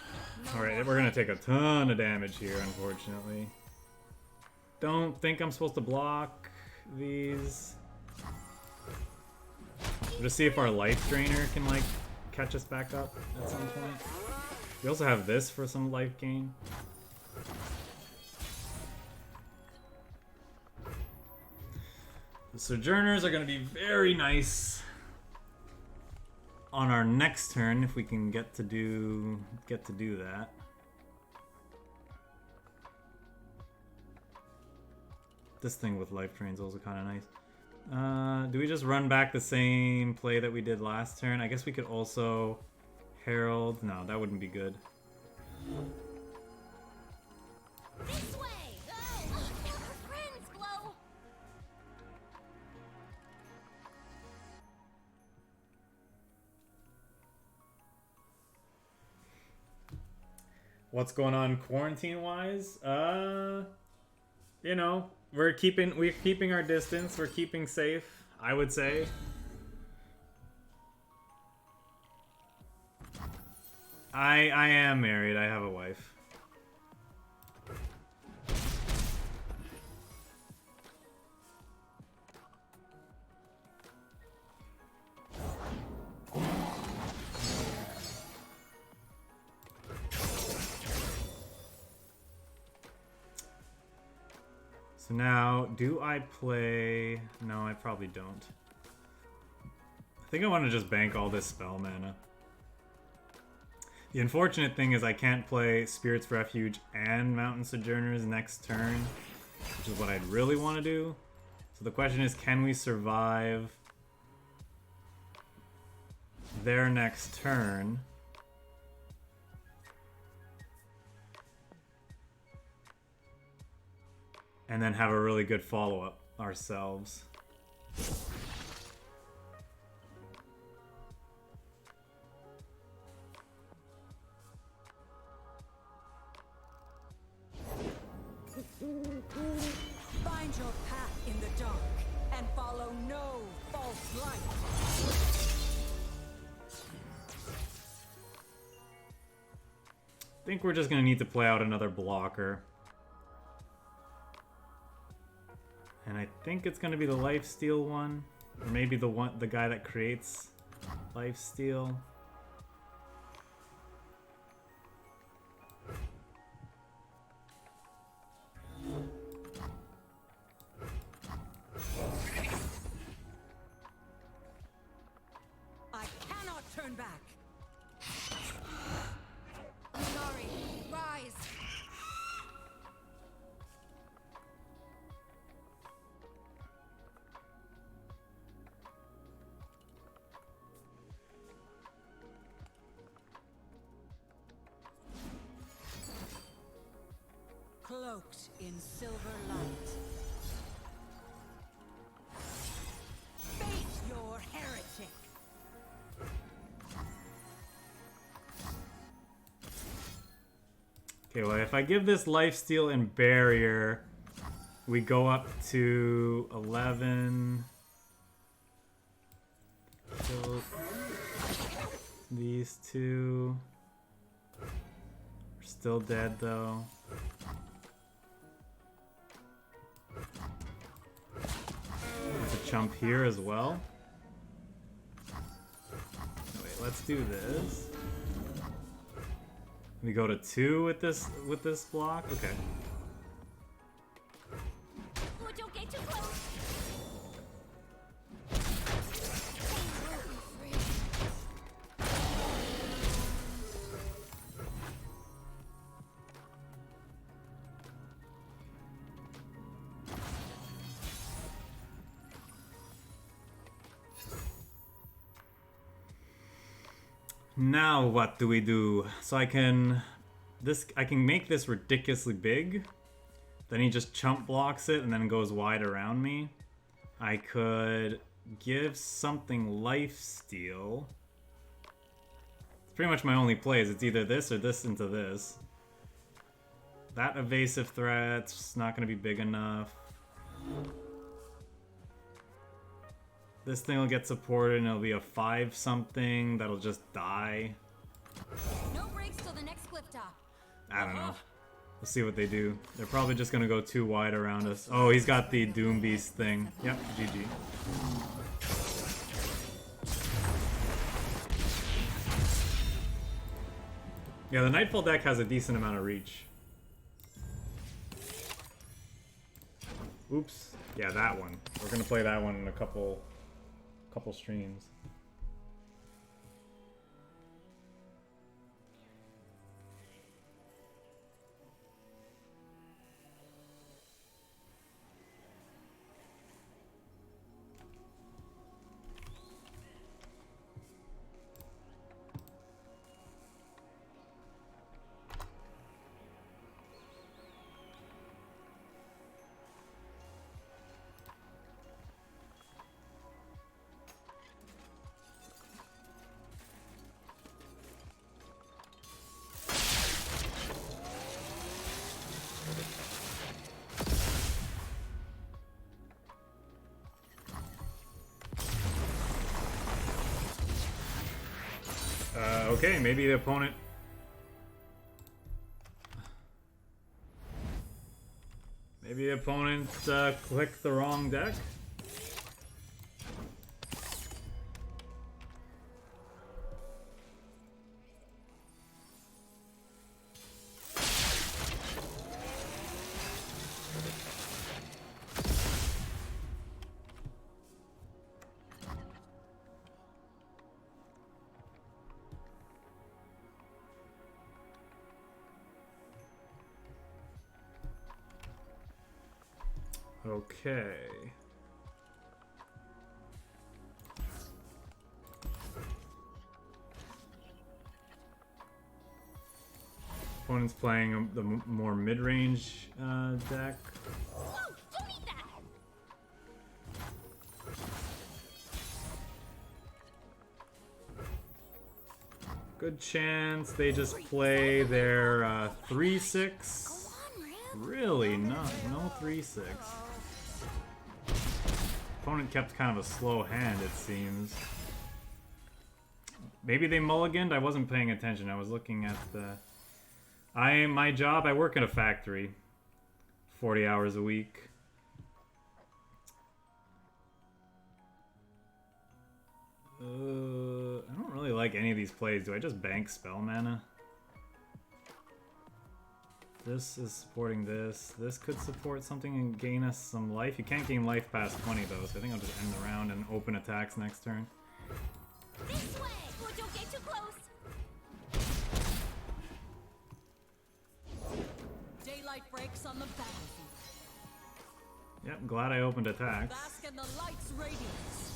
Alright, we're gonna take a ton of damage here, unfortunately. Don't think I'm supposed to block these. We'll just see if our life drainer can, like, catch us back up at some point. We also have this for some life gain. The Sojourners are going to be very nice on our next turn if we can get to do that. This thing with life drain is also kind of nice. Do we just run back the same play that we did last turn? I guess we could also Herald. No, that wouldn't be good. This way! Go! Our friends, Glow! What's going on quarantine-wise? You know, we're keeping our distance. We're keeping safe, I would say. I am married. I have a wife. So now, do I play... No, I probably don't. I think I want to just bank all this spell mana. The unfortunate thing is I can't play Spirit's Refuge and Mountain Sojourners next turn, which is what I'd really want to do. So the question is, can we survive their next turn? And then have a really good follow-up ourselves. Find your path in the dark and follow no false light. I think we're just gonna need to play out another blocker. And I think it's gonna be the lifesteal one. Or maybe the guy that creates lifesteal. I cannot turn back. Sorry. Rise. Cloak soaked in silver light. Face your heretic. Okay, well, if I give this lifesteal and barrier, we go up to 11. Kill these two. We're still dead, though. There's a chump here as well. Wait, let's do this. We go to 2 with this block. Okay. Oh, don't get too close. Now what do we do? So I can make this ridiculously big. Then he just chump blocks it and then goes wide around me. I could give something lifesteal. It's pretty much my only plays. It's either this or this into this. That evasive threat's not gonna be big enough. This thing will get supported and it'll be a 5 something that'll just die. No breaks till the next cliff top. I don't know. We'll see what they do. They're probably just gonna go too wide around us. Oh, he's got the Doom Beast thing. Yep, GG. Yeah, the Nightfall deck has a decent amount of reach. Oops. Yeah, that one. We're gonna play that one in a couple streams. Okay, maybe the opponent... Maybe the opponent clicked the wrong deck? Okay. Opponent's playing the more mid-range deck. Whoa, don't eat that. Good chance they just play their 3/6. Really? No 3/6. Opponent kept kind of a slow hand, it seems. Maybe they mulliganed? I wasn't paying attention. I was looking at the... My job, I work in a factory. 40 hours a week. I don't really like any of these plays. Do I just bank spell mana? This is supporting this. This could support something and gain us some life. You can't gain life past 20 though, so I think I'll just end the round and open attacks next turn. This way. Oh, don't get too close. Daylight breaks on the battlefield. Yep, glad I opened attacks. Bask in the light's radiance.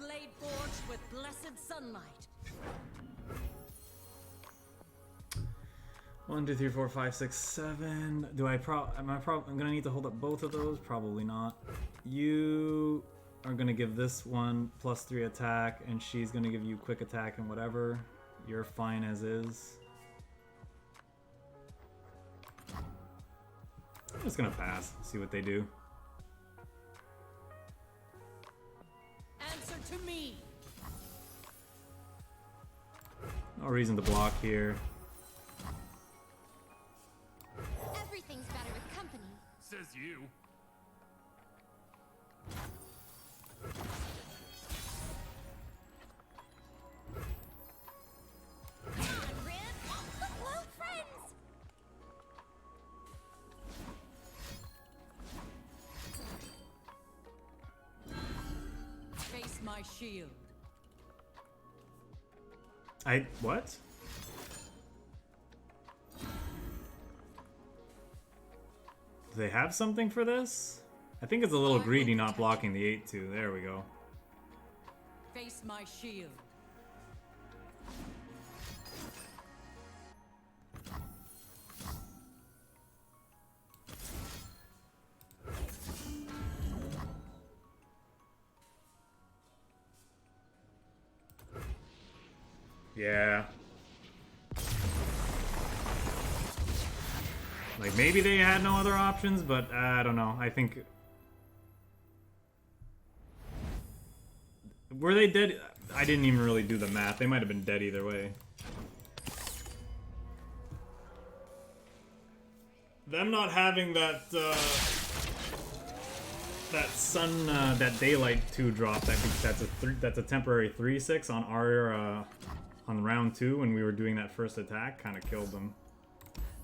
blade forged with blessed sunlight. 1, 2, 3, 4, 5, 6, 7. Do I I'm gonna need to hold up both of those? Probably not. You are gonna give this one +3 attack, and she's gonna give you quick attack and whatever. You're fine as is. I'm just gonna pass, see what they do. Answer to me. No reason to block here. Everything's better with company. Says you. Come on, Rib. Hello, friends. Face my shield. What? Do they have something for this? I think it's a little greedy not blocking the 8-2. There we go. Face my shield. Yeah. Like, maybe they had no other options, but I don't know. I think... Were they dead? I didn't even really do the math. They might have been dead either way. Them not having that, that daylight 2 drop, that's a temporary 3/6 on our, on round 2 when we were doing that first attack, kind of killed them.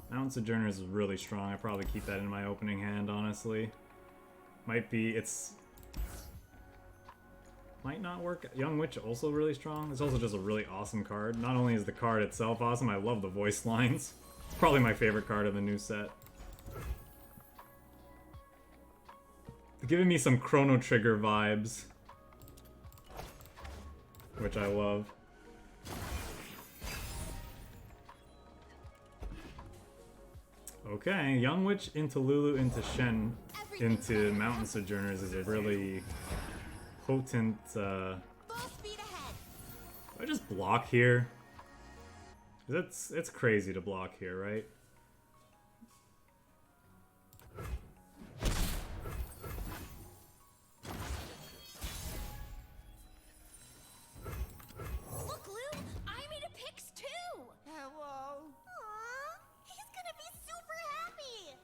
Mountain Sojourners is really strong. I probably keep that in my opening hand, honestly. Might not work. Young Witch also really strong. It's also just a really awesome card. Not only is the card itself awesome, I love the voice lines. It's probably my favorite card of the new set. It's giving me some Chrono Trigger vibes, which I love. Okay, Young Witch into Lulu into Shen into Mountain Sojourners is a really potent, Full speed ahead. do I just block here? 'Cause it's crazy to block here, right? Look, Lou, I made a Pix too. Hello. Aww, he's gonna be super happy.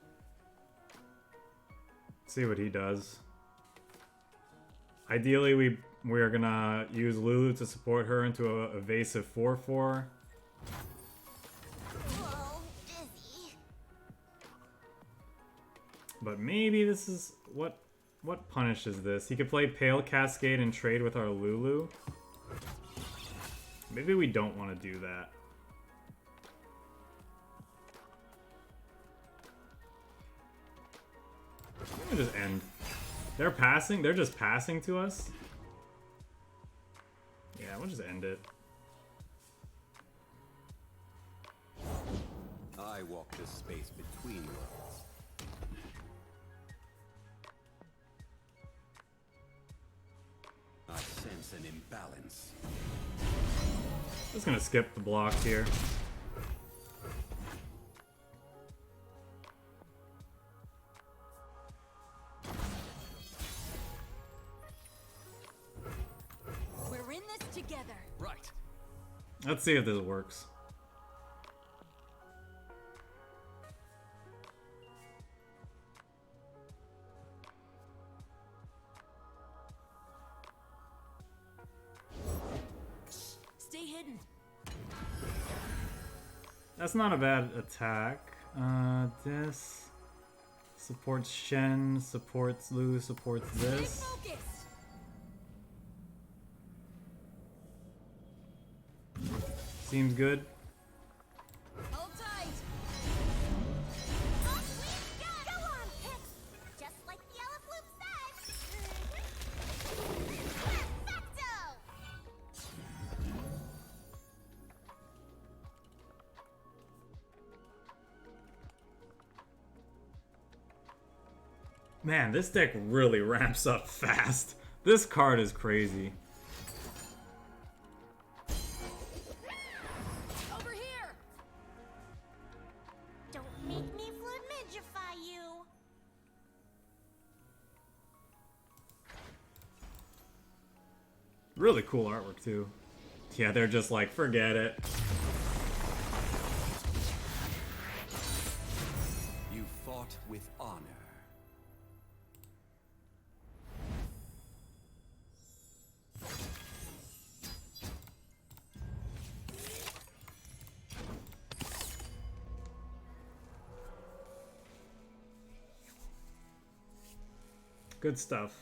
See what he does. Ideally, we are gonna use Lulu to support her into a evasive 4/4. Whoa, dizzy. But maybe this is what punishes this. He could play Pale Cascade and trade with our Lulu. Maybe we don't want to do that. I'm gonna just end. They're passing. They're just passing to us. Yeah, we'll just end it. I walk the space between worlds. I sense an imbalance. Just gonna skip the block here. We're in this together. Right. Let's see if this works. Stay hidden. That's not a bad attack. This supports Shen, supports Lu, supports Stay this. focused. Seems good. Hold tight. Off we go. Go on, Pix. Just like the Yellow Floop said. Perfecto. Man, this deck really ramps up fast. This card is crazy. Over here! Don't make me flamigify you. Really cool artwork too. Yeah, they're just like, forget it. You fought with honor. Good stuff.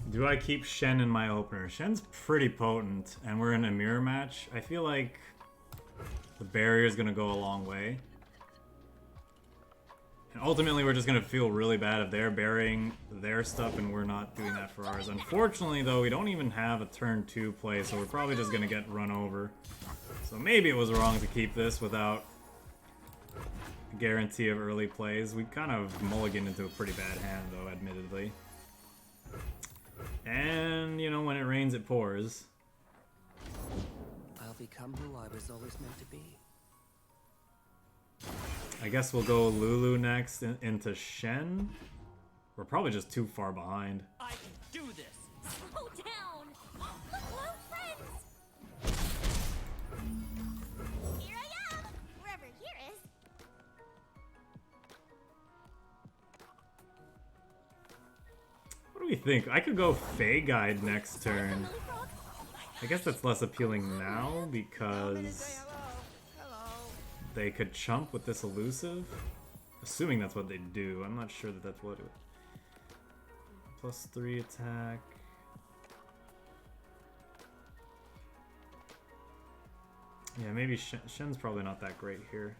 Do I keep Shen in my opener? Shen's pretty potent, and we're in a mirror match. I feel like the barrier is going to go a long way. And ultimately, we're just going to feel really bad if they're burying their stuff and we're not doing that for ours. Unfortunately, though, we don't even have a turn 2 play, so we're probably just going to get run over. So maybe it was wrong to keep this without a guarantee of early plays. We kind of mulliganed into a pretty bad hand, though, admittedly. And, you know, when it rains, it pours. I'll become who I was always meant to be. I guess we'll go Lulu next into Shen. We're probably just too far behind. I can do this! Slow down. Look, hello, friends. Here I am. Wherever here is. What do we think? I could go Fey Guide next turn. I guess that's less appealing now because they could chump with this elusive. Assuming that's what they do. I'm not sure that that's what it would. +3 attack. Yeah, maybe Shen's probably not that great here.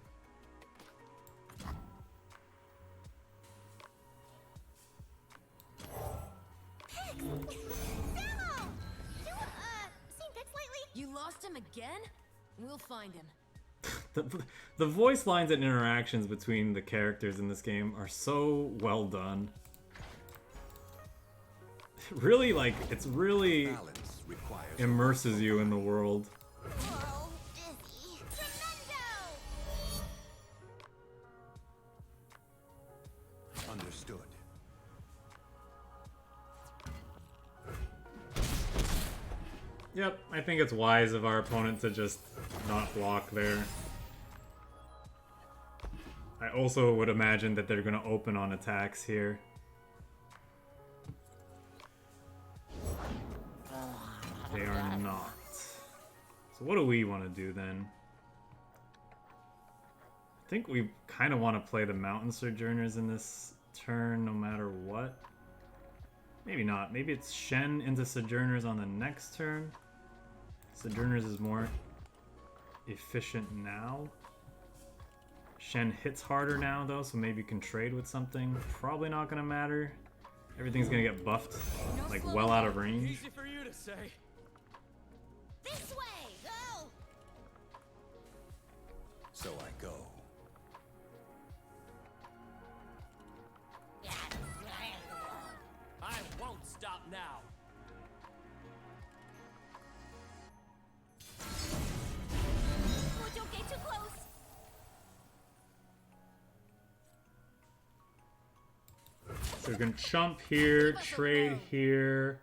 You lost him again? We'll find him. The voice lines and interactions between the characters in this game are so well done. Really, like, it's really Balance requires immerses you in the world. Whoa, dizzy. Tremendo. understood. Yep, I think it's wise of our opponent to just not block there. I also would imagine that they're going to open on attacks here. They are not. So what do we want to do then? I think we kind of want to play the Mountain Sojourners in this turn no matter what. Maybe not. Maybe it's Shen into Sojourners on the next turn. Sojourners is more efficient now. Shen hits harder now though, so maybe you can trade with something. Probably not gonna matter. Everything's gonna get buffed, like well out of range. Easy for you to say. This way. Go. So I go. I won't stop now. Oh, don't get too close. So we can chump here, trade here.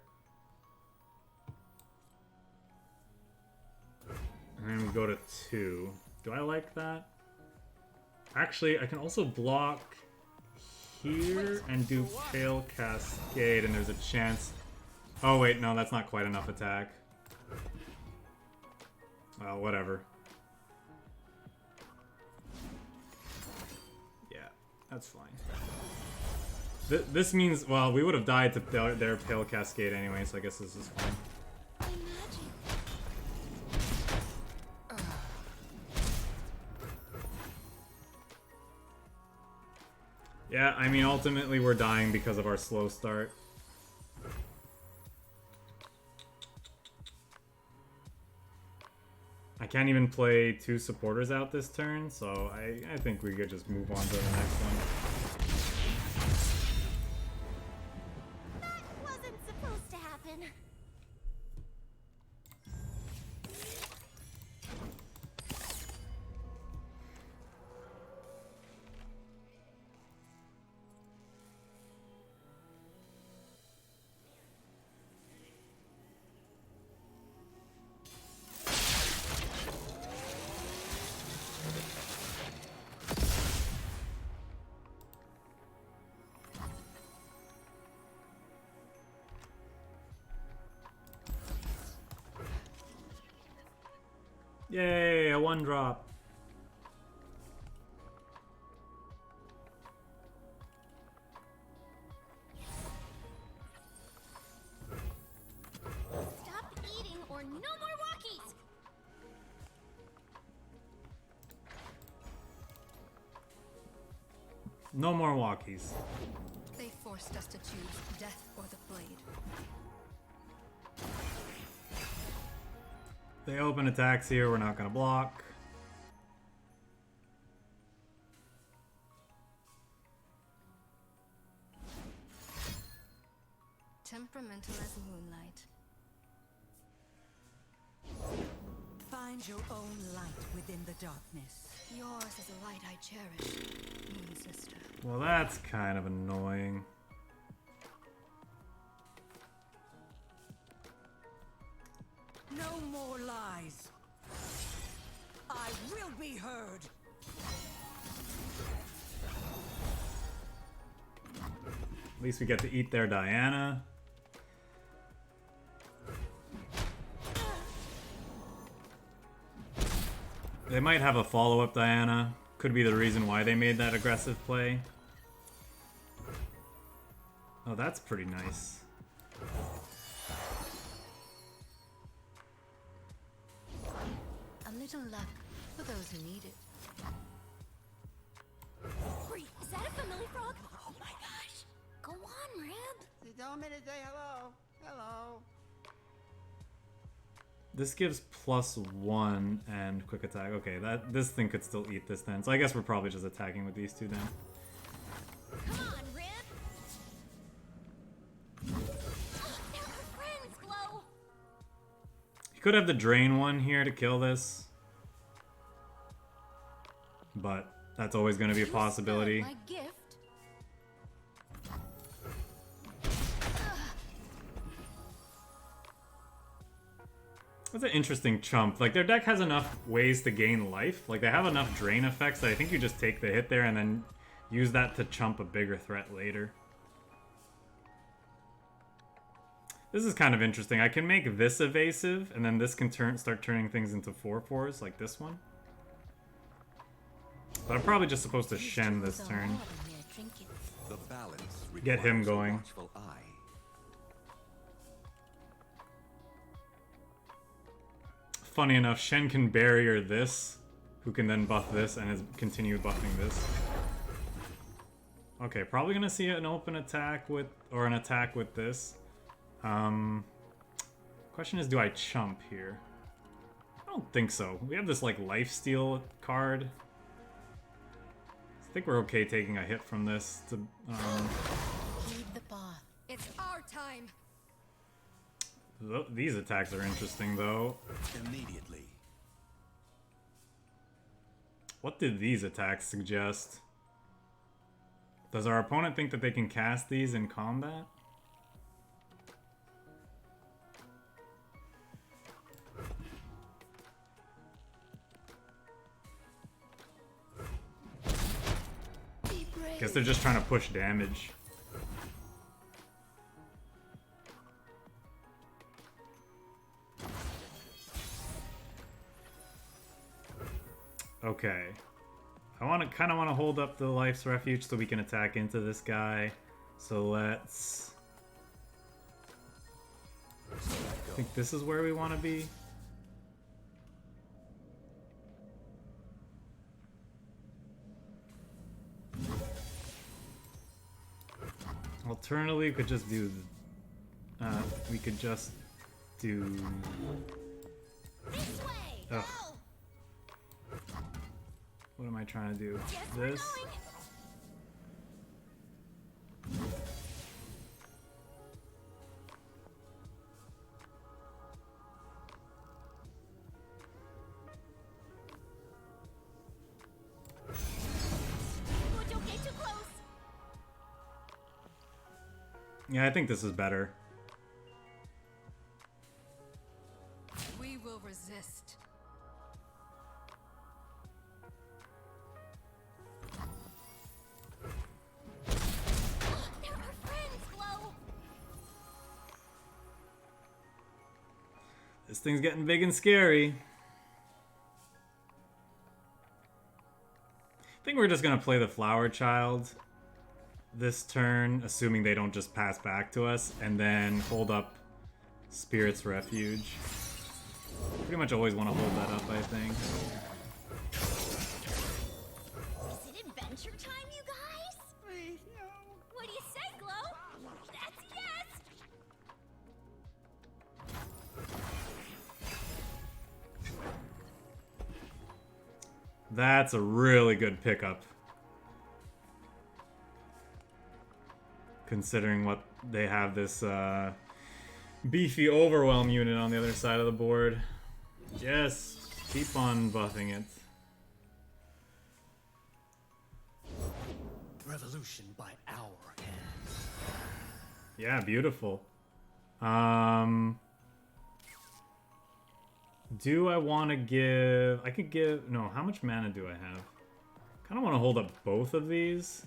And then we go to 2. Do I like that? Actually, I can also block here and do Pale Cascade, and there's a chance... Oh wait, no, that's not quite enough attack. Well, whatever. Yeah, that's fine. This means, well, we would have died to their Pale Cascade anyway, so I guess this is fine. Yeah, I mean, ultimately we're dying because of our slow start. I can't even play 2 supporters out this turn, so I think we could just move on to the next one. That wasn't supposed to happen. Yay, a 1-drop. Stop eating or no more walkies! No more walkies. They forced us to choose death or the blade. They open attacks here, we're not gonna block. Temperamental as moonlight. Find your own light within the darkness. Yours is a light I cherish, Moon Sister. Well, that's kind of annoying. No more lies. I will be heard. At least we get to eat their Diana. They might have a follow-up Diana. Could be the reason why they made that aggressive play. Oh, that's pretty nice. A little luck for those who need it. Wait, is that a familiar frog? Oh my gosh! Go on, Rib. They told me to say hello. Hello. This gives +1 and quick attack. Okay, this thing could still eat this then. So I guess we're probably just attacking with these two then. Come on, Rib. They're our friends, Glow. You could have the drain one here to kill this. But that's always going to be a possibility. My gift. That's an interesting chump. Like, their deck has enough ways to gain life. Like, they have enough drain effects that I think you just take the hit there and then use that to chump a bigger threat later. This is kind of interesting. I can make this evasive, and then this can start turning things into 4/4s, like this one. But I'm probably just supposed to Shen this turn. The balance Get him requires a going. watchful eye. Funny enough, Shen can barrier this, who can then buff this and continue buffing this. Okay, probably gonna see an open attack with, or an attack with this. Question is, do I chump here? I don't think so. We have this like lifesteal card. I think we're okay taking a hit from this. To, Lead the path. It's our time. these attacks are interesting though. Immediately. What did these attacks suggest? Does our opponent think that they can cast these in combat? Guess they're just trying to push damage. Okay. I kind of want to hold up the Life's Refuge so we can attack into this guy. So let's... I think this is where we want to be. Alternatively, we could just do. We could just do. This way. Ugh. Go. What am I trying to do? Yes, we're This. going. Oh, don't get too close. Yeah, I think this is better. We will resist. They're our friends, Glow. This thing's getting big and scary. I think we're just gonna play the Flower Child this turn, assuming they don't just pass back to us, and then hold up Spirit's Refuge. Pretty much always want to hold that up, I think. Is it adventure time, you guys? Please, no. What do you say, Glow? That's yes. That's a really good pickup. Considering what they have this beefy Overwhelm unit on the other side of the board. Yes, keep on buffing it. Revolution by our hands. Yeah, beautiful. Do I want to give... I could give... No, how much mana do I have? Kind of want to hold up both of these.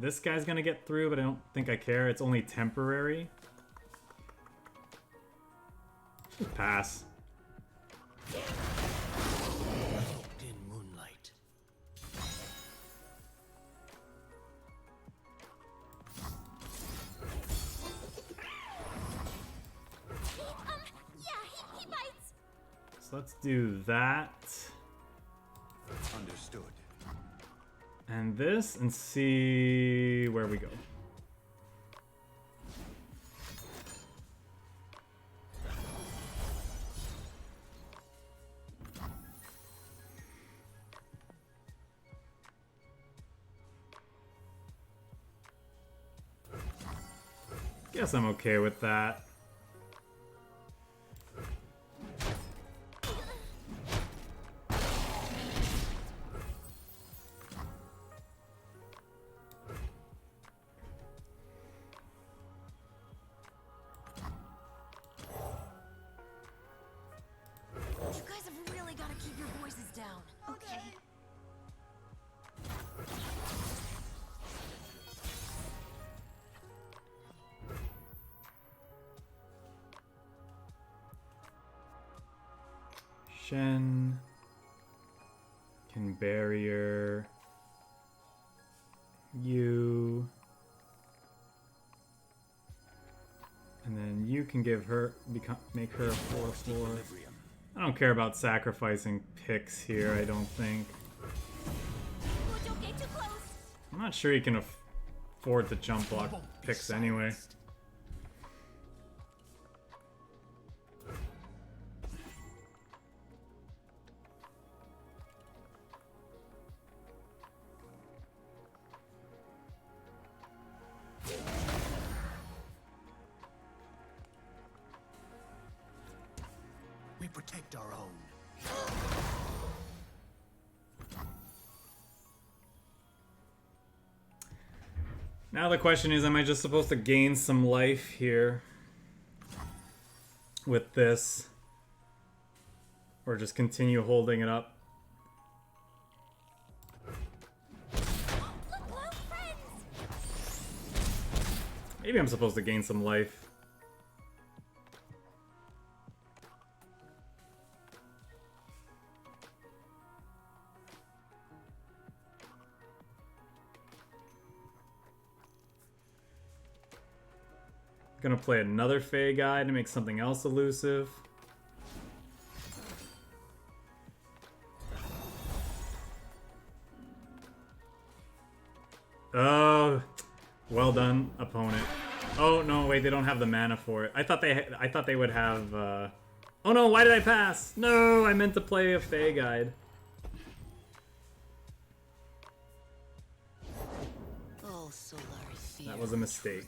This guy's going to get through, but I don't think I care. It's only temporary. Just pass. Cloaked in moonlight. Yeah, he bites. So let's do that. Understood. And this, and see where we go. Guess I'm okay with that. You guys have really got to keep your voices down. Okay. Shen can barrier you, and then you can give her make her a 4/4. Equilibrium. I don't care about sacrificing picks here. I don't think. Oh, don't get too close. I'm not sure you can afford to jump block Won't be picks anyway. silenced. We protect our own. Now the question is, am I just supposed to gain some life here with this? Or just continue holding it up? Look, Glow, friends. Maybe I'm supposed to gain some life. Gonna play another Fey guy to make something else elusive. Oh, well done. opponent. Oh no, wait, they don't have the mana for it. I thought they would have. Oh no, why did I pass? No, I meant to play a Fey Guide. Oh, Solar Fear. That was a mistake.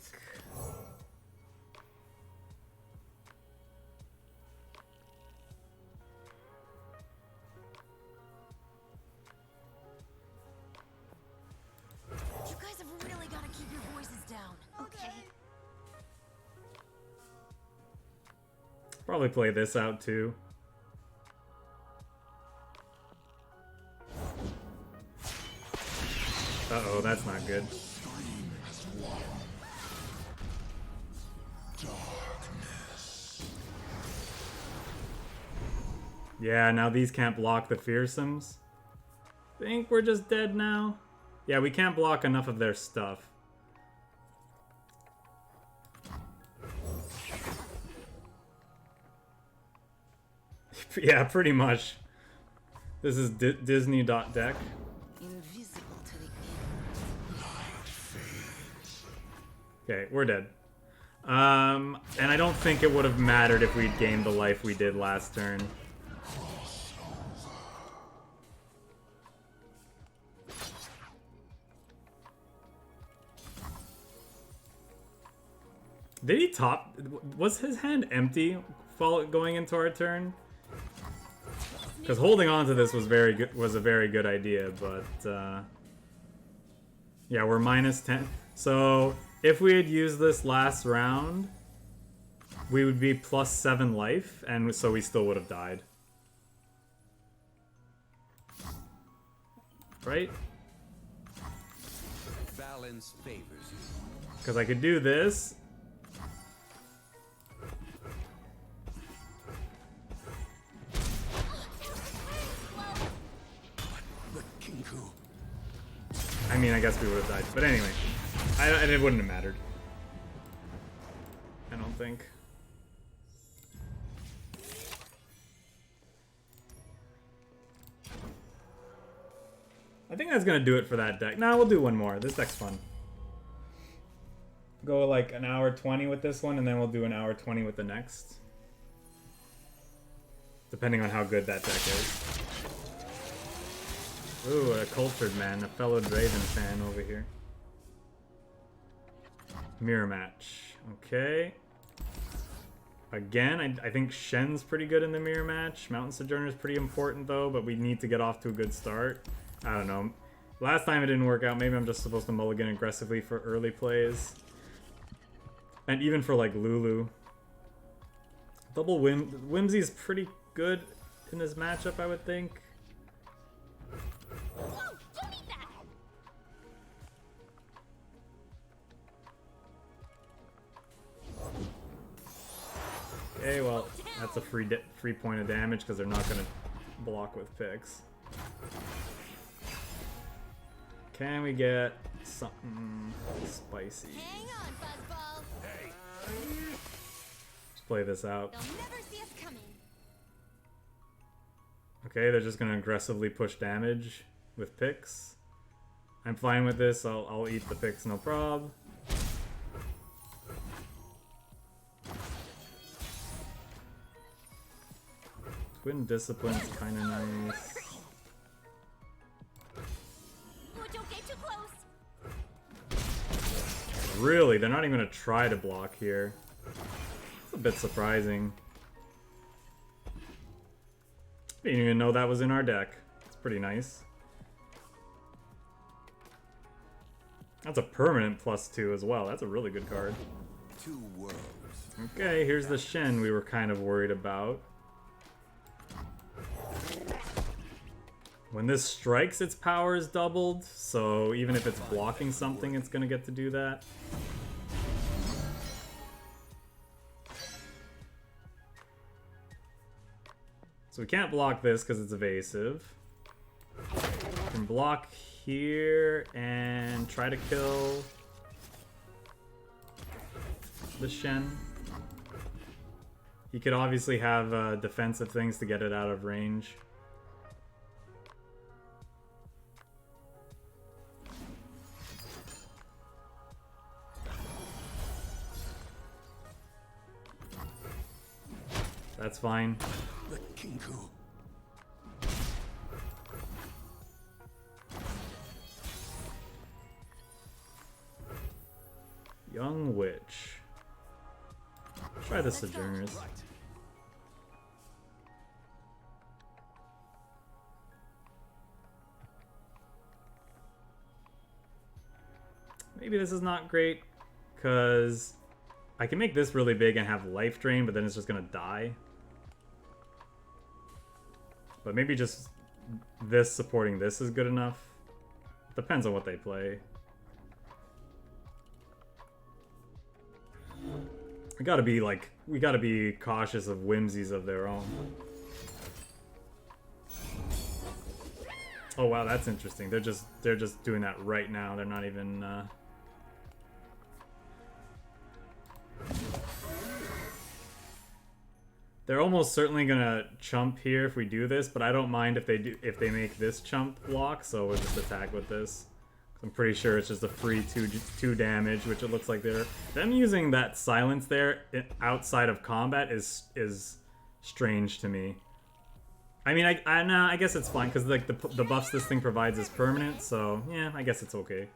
You guys have really got to keep your voices down. Okay. Probably play this out too. Uh-oh, that's not good. Yeah, now these can't block the fearsomes. Think we're just dead now? Yeah, we can't block enough of their stuff. Yeah, pretty much. This is Disney.deck. Invisible to the Okay, we're dead. And I don't think it would have mattered if we'd gained the life we did last turn. Did he top? Was his hand empty going into our turn? Because holding on to this was very good. Was a very good idea, but yeah, we're minus 10. So if we had used this last round, we would be plus 7 life, and so we still would have died. Right? Balance favors you. Because I could do this. The Kinku. I mean, I guess we would have died. But anyway, it wouldn't have mattered. I don't think. I think that's going to do it for that deck. Nah, we'll do one more. This deck's fun. Go like an hour 20 with this one, and then we'll do an hour 20 with the next. Depending on how good that deck is. Ooh, a cultured man, a fellow Draven fan over here. Mirror match. Okay. Again, I think Shen's pretty good in the mirror match. Mountain Sojourner's pretty important though, but we need to get off to a good start. I don't know. Last time it didn't work out. Maybe I'm just supposed to mulligan aggressively for early plays. And even for like Lulu. Double Whimsy's pretty good in this matchup, I would think. Whoa, don't eat that! Okay, well, that's a free point of damage because they're not going to block with picks. Can we get something spicy? Hang on, Buzzball. Let's play this out. They'll never see us coming. Okay, they're just going to aggressively push damage with picks. I'm fine with this. I'll eat the picks, no prob. Twin Discipline's kind of nice. Oh, don't get too close. Really? They're not even going to try to block here. It's a bit surprising. Didn't even know that was in our deck. It's pretty nice. That's a permanent +2 as well. That's a really good card. Two worlds. Okay, here's the Shen we were kind of worried about. When this strikes, its power is doubled, so even if it's blocking something, it's gonna get to do that. So we can't block this because it's evasive. We can block here and try to kill the Shen. He could obviously have defensive things to get it out of range. That's fine. The Kinku. Young Witch. Try the Sojourners. Maybe this is not great, because I can make this really big and have life drain, but then it's just gonna die. But maybe just this supporting this is good enough. Depends on what they play. We gotta be cautious of whimsies of their own. Oh wow, that's interesting. They're just doing that right now. They're not even They're almost certainly gonna chump here if we do this, but I don't mind if they make this chump block, so we'll just attack with this. I'm pretty sure it's just a free two damage, which it looks like them using that silence there outside of combat is strange to me. I mean, I guess it's fine because like the buffs this thing provides is permanent, so yeah, I guess it's okay.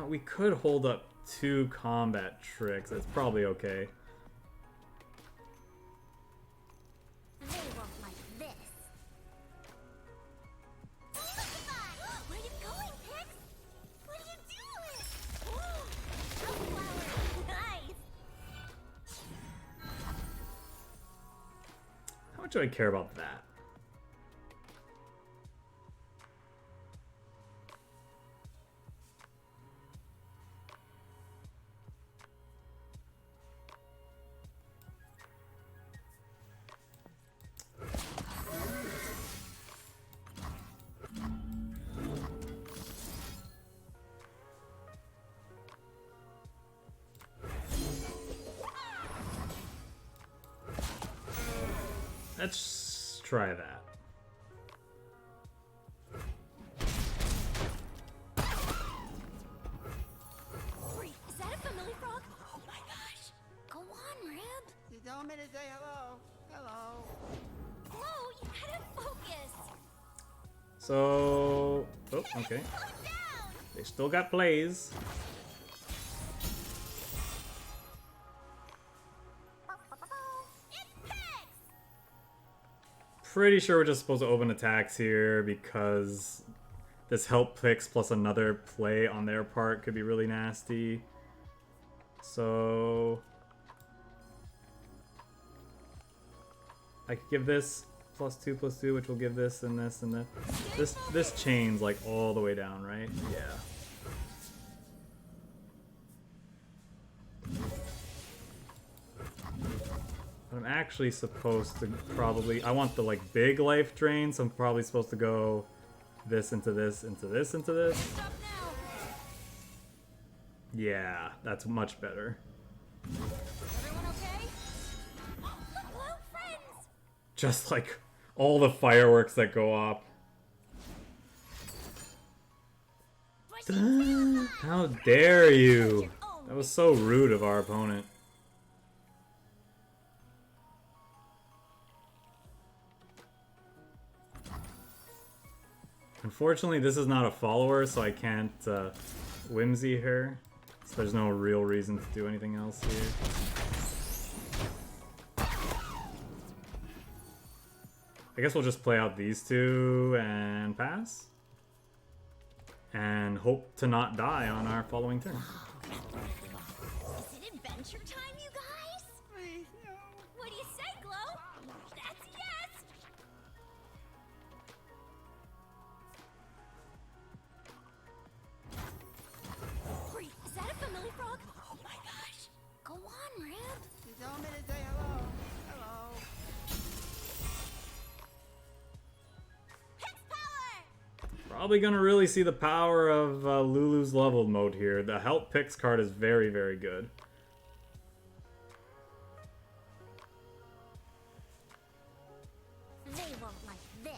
We could hold up 2 combat tricks. That's probably okay. They won't like this. Where you going, Pix? What are you doing? A flower. Nice. How much do I care about that? Let's try that. Wait, is that a familiar frog? Oh my gosh. Go on, Rib. You told me to say hello. Hello. Whoa, you gotta focus. So, oh, okay. Calm down. They still got plays. It's Pix. Pretty sure we're just supposed to open attacks here because this help picks plus another play on their part could be really nasty. So I could give this +2/+2, which will give this and this and this. This chain's like all the way down, right? Yeah. But I'm actually supposed to probably... I want the, like, big life drain, so I'm probably supposed to go this into this, into this, into this. Stop now. Yeah, that's much better. Everyone okay? Hello, friends. Just, like, all the fireworks that go off. How dare you! That was so rude of our opponent. Unfortunately, this is not a follower, so I can't whimsy her. So there's no real reason to do anything else here. I guess we'll just play out these two and pass. And hope to not die on our following turn. Is it adventure time, you guys? Please, no. What do you say, Glow? That's yes. Wait, is that a familiar frog? Oh my gosh. Go on, Rib. You told me to say hello. Hello. Pix power! Probably gonna really see the power of Lulu's leveled mode here. The help picks card is very, very good. They won't like this.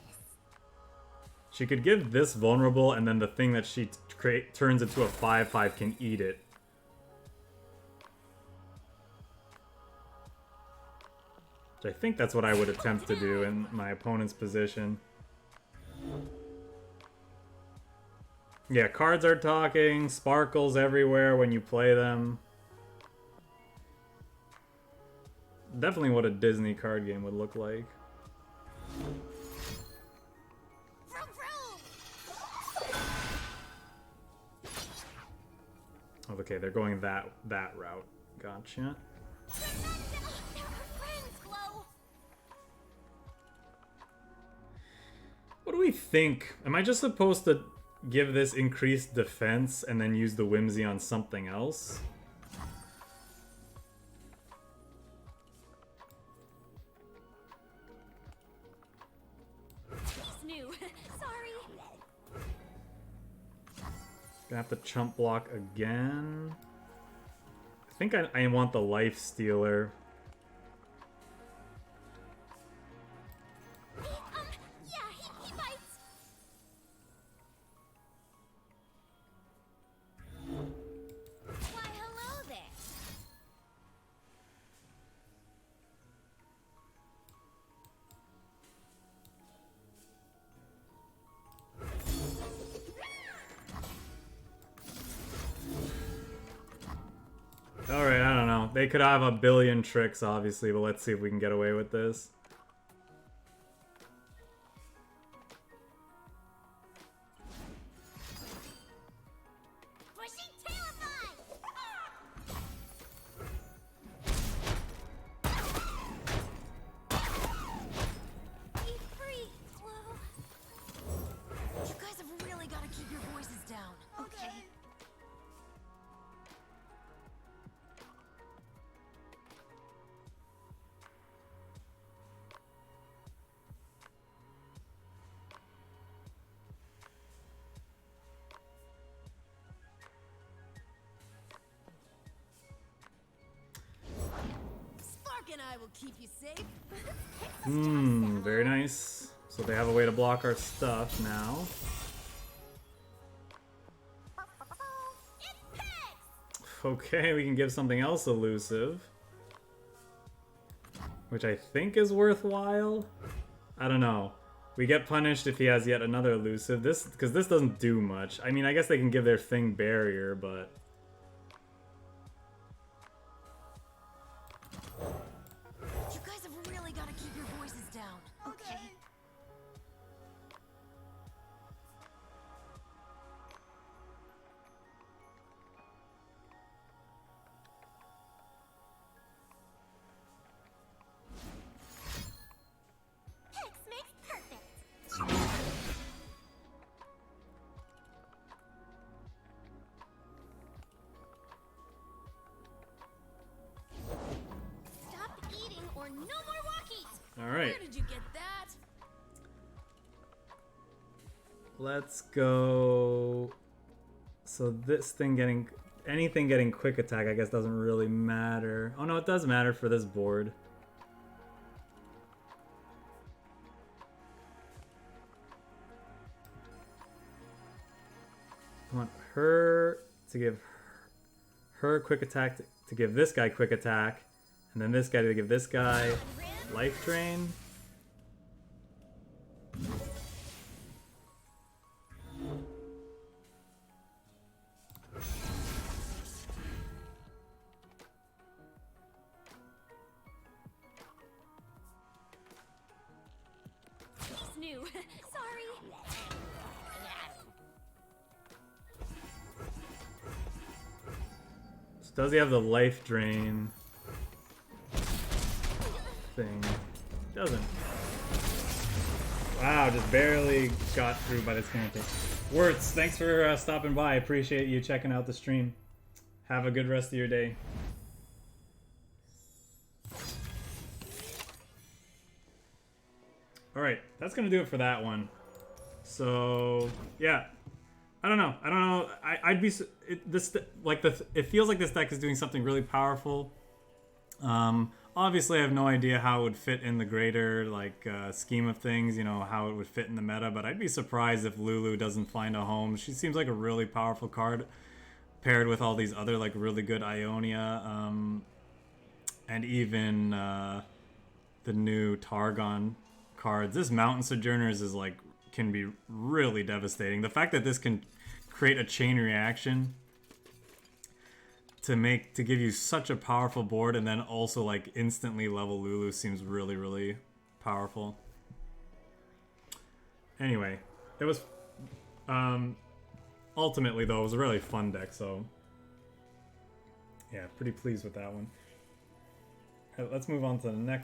She could give this vulnerable, and then the thing that she turns into a 5/5 can eat it. Which I think that's what I would attempt to do in my opponent's position. Yeah, cards are talking, sparkles everywhere when you play them. Definitely what a Disney card game would look like. Vroom, vroom. Okay, they're going that route. Gotcha. They're our friends, Glow. What do we think? Am I just supposed to give this increased defense and then use the whimsy on something else? He's new. Sorry. Gonna have to chump block again. I think I want the life stealer. Yeah, he bites. Why, hello there. Alright, I don't know. They could have a billion tricks, obviously, but let's see if we can get away with this. Bushy terrified. Be free, Glow. You guys have really got to keep your voices down. Okay. Spark and I will keep you safe. Very nice. So they have a way to block our stuff now. It's Pix! Okay, we can give something else elusive. Which I think is worthwhile. I don't know. We get punished if he has yet another elusive. Because this doesn't do much. I mean, I guess they can give their thing barrier, but... You guys have really got to keep your voices down. Okay. Pix makes perfect. Stop eating or no more walkies. Alright. Where did you get that? Let's go... So this thing getting... Anything getting quick attack, I guess, doesn't really matter. Oh no, it does matter for this board. I want her to give her quick attack to give this guy quick attack, and then this guy to give this guy life drain. He's new. Sorry. So does he have the life drain thing? Doesn't. Wow, just barely got through by the Scanty. Wirtz, thanks for stopping by. I appreciate you checking out the stream. Have a good rest of your day. Alright, that's gonna do it for that one. So, yeah. I don't know. I'd be it feels like this deck is doing something really powerful. Obviously, I have no idea how it would fit in the greater scheme of things. You know how it would fit in the meta, but I'd be surprised if Lulu doesn't find a home. She seems like a really powerful card, paired with all these other really good Ionia, and even the new Targon cards. This Mountain Sojourners is like can be really devastating. The fact that this can create a chain reaction to give you such a powerful board and then also like instantly level Lulu seems really, really powerful. Anyway, it was ultimately though it was a really fun deck, so yeah, pretty pleased with that one. Let's move on to the next